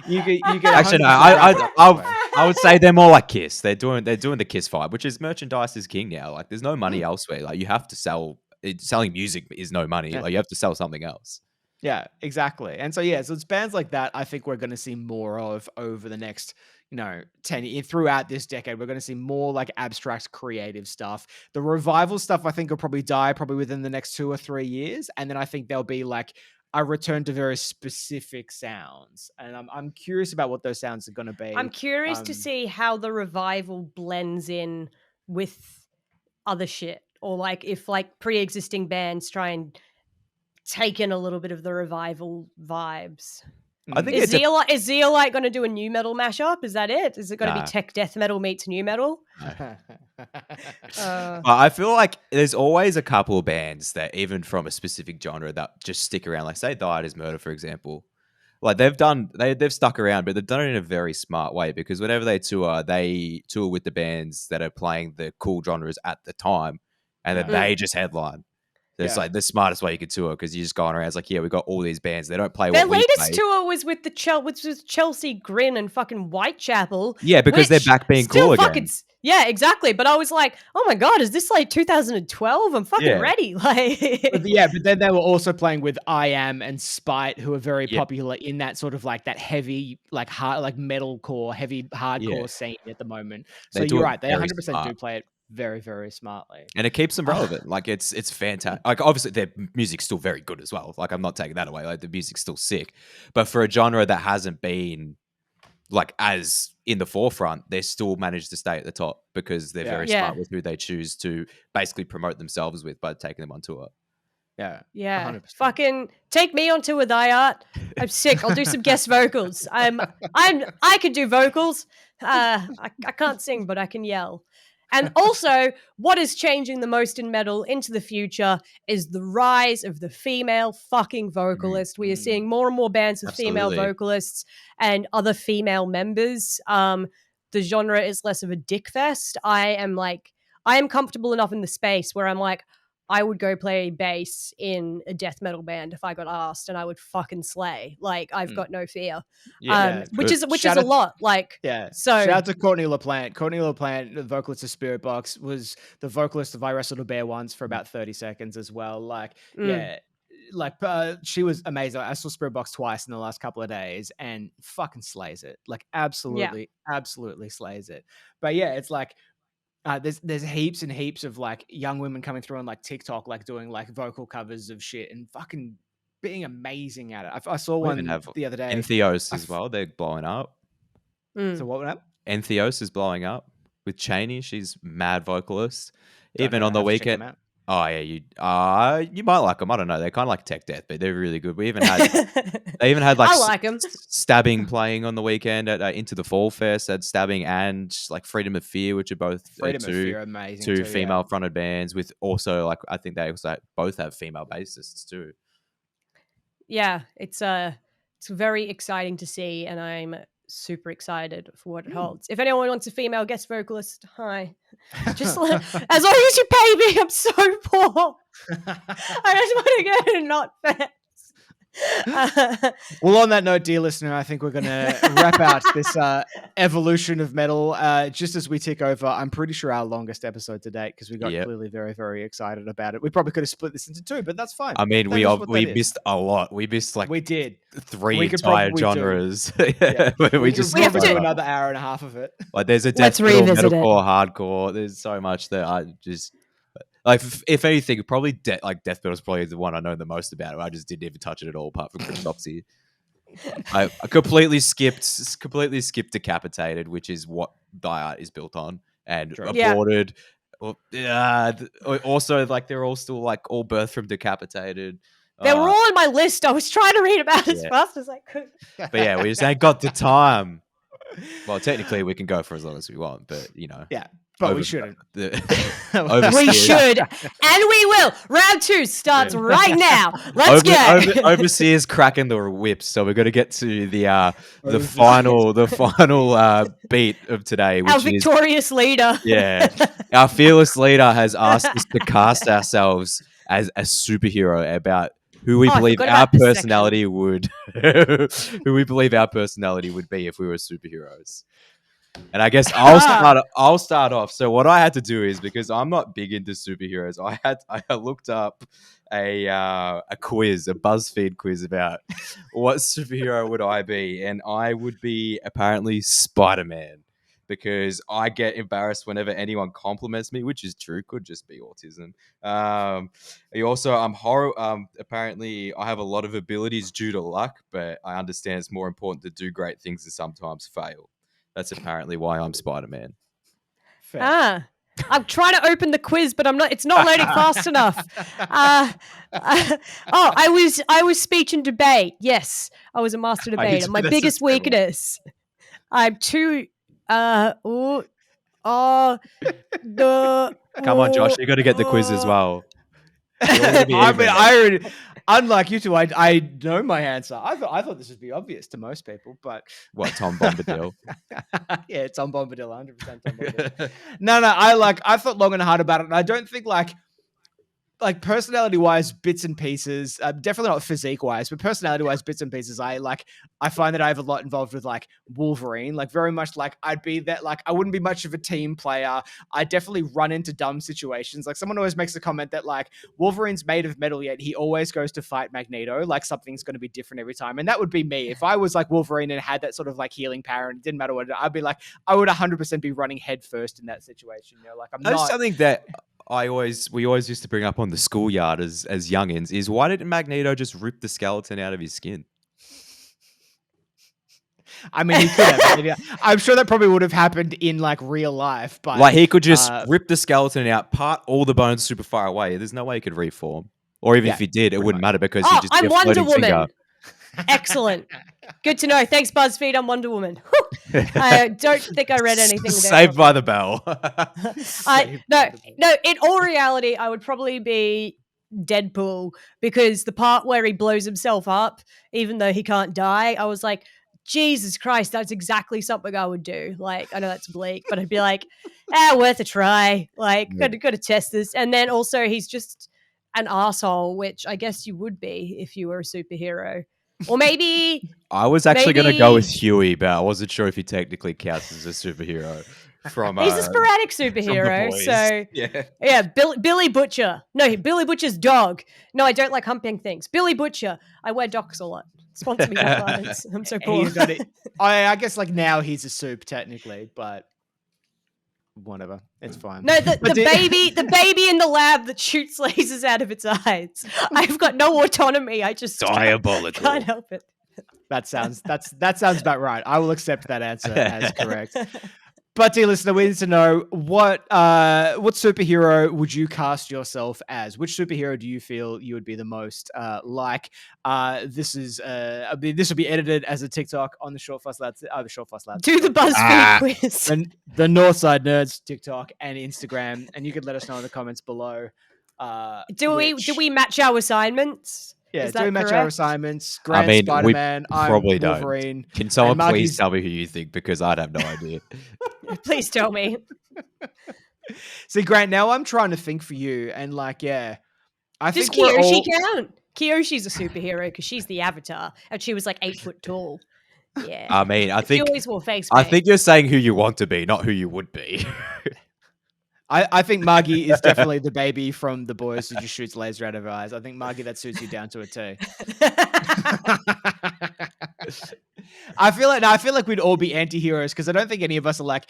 you can actually no. I would say they're more like Kiss. They're doing the Kiss vibe, which is merchandise is king now. Like there's no money elsewhere. Like you have to sell. Selling music is no money. Like you have to sell something else. Yeah, exactly. And so it's bands like that I think we're going to see more of over the next 10 years. Throughout this decade, we're going to see more like abstract creative stuff. The revival stuff I think will probably die within the next 2 or 3 years, and then I think there'll be like a return to very specific sounds, and I'm curious about what those sounds are going to be. I'm curious to see how the revival blends in with other shit. Or like if like pre-existing bands try and take in a little bit of the revival vibes. I think is Zeolite going to do a new metal mashup? Is that it? Is it going to be tech death metal meets new metal? I feel like there's always a couple of bands that even from a specific genre that just stick around. Like say Died is Murder, for example. Like they've stuck around, but they've done it in a very smart way because whenever they tour with the bands that are playing the cool genres at the time. And then they just headline. It's like the smartest way you could tour because you're just going around. It's like, we got all these bands. They don't play Their what we play. Their latest tour was with Chelsea Grin and fucking Whitechapel. Yeah, because they're back being cool again. Yeah, exactly. But I was like, oh my God, is this like 2012? I'm fucking ready. Like, but then they were also playing with I Am and Spite, who are very popular in that sort of like that heavy, like hard, like metalcore, heavy hardcore scene at the moment. So you're right. They 100% do play it very, very smartly. And it keeps them relevant. Like it's fantastic. Like obviously their music's still very good as well. Like I'm not taking that away. Like the music's still sick. But for a genre that hasn't been like as in the forefront, they still manage to stay at the top because they're very smart with who they choose to basically promote themselves with by taking them on tour. Yeah. 100%. Fucking take me on tour with iArt. I'm sick. I'll do some guest vocals. I can do vocals. I can't sing, but I can yell. And also, what is changing the most in metal into the future is the rise of the female fucking vocalist. We are seeing more and more bands with female vocalists and other female members. The genre is less of a dick fest. I am like, I am comfortable enough in the space where I'm like, I would go play bass in a death metal band if I got asked, and I would fucking slay. Like, I've got no fear. Yeah, Which good. is Shout a out- lot. Like, Yeah. so Shout out to Courtney LaPlante. Courtney LaPlante, the vocalist of Spirit Box, was the vocalist of I Wrestled a Bear Once for about 30 seconds as well. Like, yeah, like she was amazing. I saw Spirit Box twice in the last couple of days and fucking slays it. Like, absolutely slays it. But yeah, it's like there's heaps and heaps of like young women coming through on like TikTok, like doing like vocal covers of shit and fucking being amazing at it. I saw We even one have the other day. Entheos as well. They're blowing up. So what would happen? Entheos is blowing up with Cheney. She's mad vocalist. Don't Even know, on the I have to check them weekend. out. Oh yeah, you might like them. I don't know. They're kind of like Tech Death, but they're really good. They even had like I like 'em. stabbing playing on the weekend at Into the Fall Fest. Had stabbing and like Freedom of Fear, which are both Freedom of two Fear, amazing. two too, female fronted bands with also like I think they also both have female bassists too. Yeah, it's very exciting to see, and I'm super excited for what it holds. If anyone wants a female guest vocalist, hi. Just as long as you pay me, I'm so poor. I just want to go to not fest. Well, on that note, dear listener, I think we're going to wrap out this evolution of metal just as we tick over. I'm pretty sure our longest episode to date because we got clearly very, very excited about it. We probably could have split this into two, but that's fine. I mean, That we is. missed a lot. We missed like We did. three We could entire probably do. genres. Yeah. we just we have to do spoke another hour and a half of it. Like there's a Let's death metal, revisit it. metalcore, hardcore. There's so much that I just like. If anything, probably death metal is probably the one I know the most about. I just didn't even touch it at all, apart from Cryptopsy. I completely skipped Decapitated, which is what Die Art is built on, and Aborted. Well, also, like they're all still like all birthed from Decapitated. They were all on my list. I was trying to read about as fast as I could. But yeah, we just ain't got the time. Well, technically, we can go for as long as we want, but you know. Yeah, but we shouldn't. We should, and we will. Round 2 starts right now. Let's go. Overseer's cracking the whips, so we're going to get to the final beat of today, which our victorious leader. Yeah, our fearless leader has asked us to cast ourselves as a superhero about who we believe our personality would who we believe our personality would be if we were superheroes. And I guess I'll start off. So what I had to do is, because I'm not big into superheroes, I looked up a quiz, a BuzzFeed quiz about what superhero would I be, and I would be apparently Spider-Man. Because I get embarrassed whenever anyone compliments me, which is true, could just be autism. Apparently I have a lot of abilities due to luck, but I understand it's more important to do great things and sometimes fail. That's apparently why I'm Spider-Man. I'm trying to open the quiz, but it's not loading fast enough. I was speech and debate. Yes, I was a master debater. My biggest weakness. I'm too. Come on, Josh, you got to get the quiz as well. Unlike you two, I know my answer. I thought this would be obvious to most people, but what, Tom Bombadil? Yeah, Tom Bombadil, 100% Tom Bombadil. No, I thought long and hard about it, and I don't think like personality-wise, bits and pieces, definitely not physique-wise, but personality-wise, bits and pieces, I find that I have a lot involved with, like, Wolverine. Like, very much, like, I'd be that, like, I wouldn't be much of a team player. I definitely run into dumb situations. Like, someone always makes a comment that, like, Wolverine's made of metal, yet he always goes to fight Magneto. Like, something's going to be different every time. And that would be me. If I was, like, Wolverine and had that sort of, like, healing power, and it didn't matter what, I'd be, like, I would 100% be running head first in that situation. You know, like, That's something that we always used to bring up on the schoolyard as youngins is, why didn't Magneto just rip the skeleton out of his skin? I mean, he could have. I'm sure that probably would have happened in like real life, but like he could just rip the skeleton out, part all the bones super far away. There's no way he could reform, or even if he did, it wouldn't matter because he just I'm be a Wonder floating Woman. finger. Excellent. Good to know. Thanks, BuzzFeed. I'm Wonder Woman. I don't think I read anything there. Saved by the Bell. No. In all reality, I would probably be Deadpool, because the part where he blows himself up, even though he can't die, I was like, Jesus Christ, that's exactly something I would do. Like, I know that's bleak, but I'd be like, worth a try. Like, Yeah. got to test this. And then also, he's just an asshole, which I guess you would be if you were a superhero, or maybe. I was actually going to go with Maybe- Huey, but I wasn't sure if he technically counts as a superhero. From He's a sporadic from the superhero, boys. so yeah. Billy Butcher. No, Billy Butcher's dog. No, I don't like humping things. Billy Butcher. I wear docks a lot. Sponsor me, Doc Martens. I'm so poor. He's got it. I guess like now he's a soup technically, but whatever, it's fine. No, the But baby in the lab that shoots lasers out of its eyes. I've got no autonomy. I just Diabolical. can't help it. that sounds about right. I will accept that answer as correct. But dear listener, we need to know what superhero would you cast yourself as? Which superhero do you feel you would be the most like? This will be edited as a TikTok on the Short Fuss Lads. The Short Fuss Lads. Do the BuzzFeed quiz. And the Northside Nerds TikTok and Instagram, and you could let us know in the comments below. Do we match our assignments? Yeah, Is do we that match our correct? assignments? I Grant mean, we Spider-Man, probably I'm don't. Wolverine. Can someone And please Margy's- tell me who you think? Because I'd have no idea. Please tell me. See, Grant, now I'm trying to think for you, and like, yeah, I Does think we're Kyoshi all... count? Kyoshi's a superhero because she's the Avatar, and she was like 8 foot tall. Yeah. I mean, I She think always wore face I paint. think you're saying who you want to be, not who you would be. I think Margy is definitely the baby from The Boys who just shoots laser out of her eyes. I think Margy, that suits you down to a T. I feel like we'd all be anti-heroes because I don't think any of us are like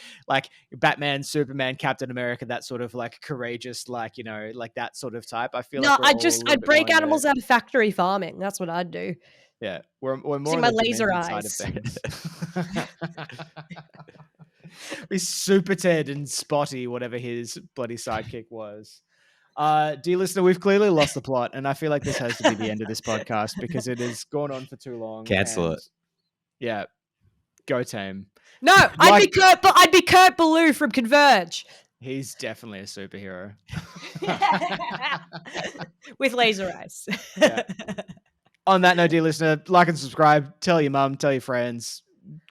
Batman, Superman, Captain America, that sort of like courageous, like, you know, like that sort of type. I feel No, like we're all a little I'd bit break more animals out of factory farming. That's what I'd do. Yeah, we're more See in my the laser demented eyes. side of things. We Super Ted and Spotty, whatever his bloody sidekick was. Dear listener, we've clearly lost the plot, and I feel like this has to be the end of this podcast because it has gone on for too long. Cancel and- it. Yeah, go team. No, I'd be Kurt Ballou from Converge He's definitely a superhero. with laser eyes. Yeah. On that note, dear listener, like and subscribe. Tell your mum, tell your friends.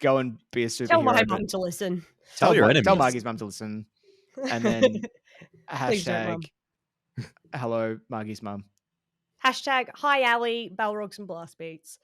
Go and be a superhero. Tell my but mum to listen. Tell your Tell enemies. Margy's mum to listen. And then Please don't, Mum. hashtag hello Margy's mum. Hashtag hi Ali, Balrogs and Blastbeats.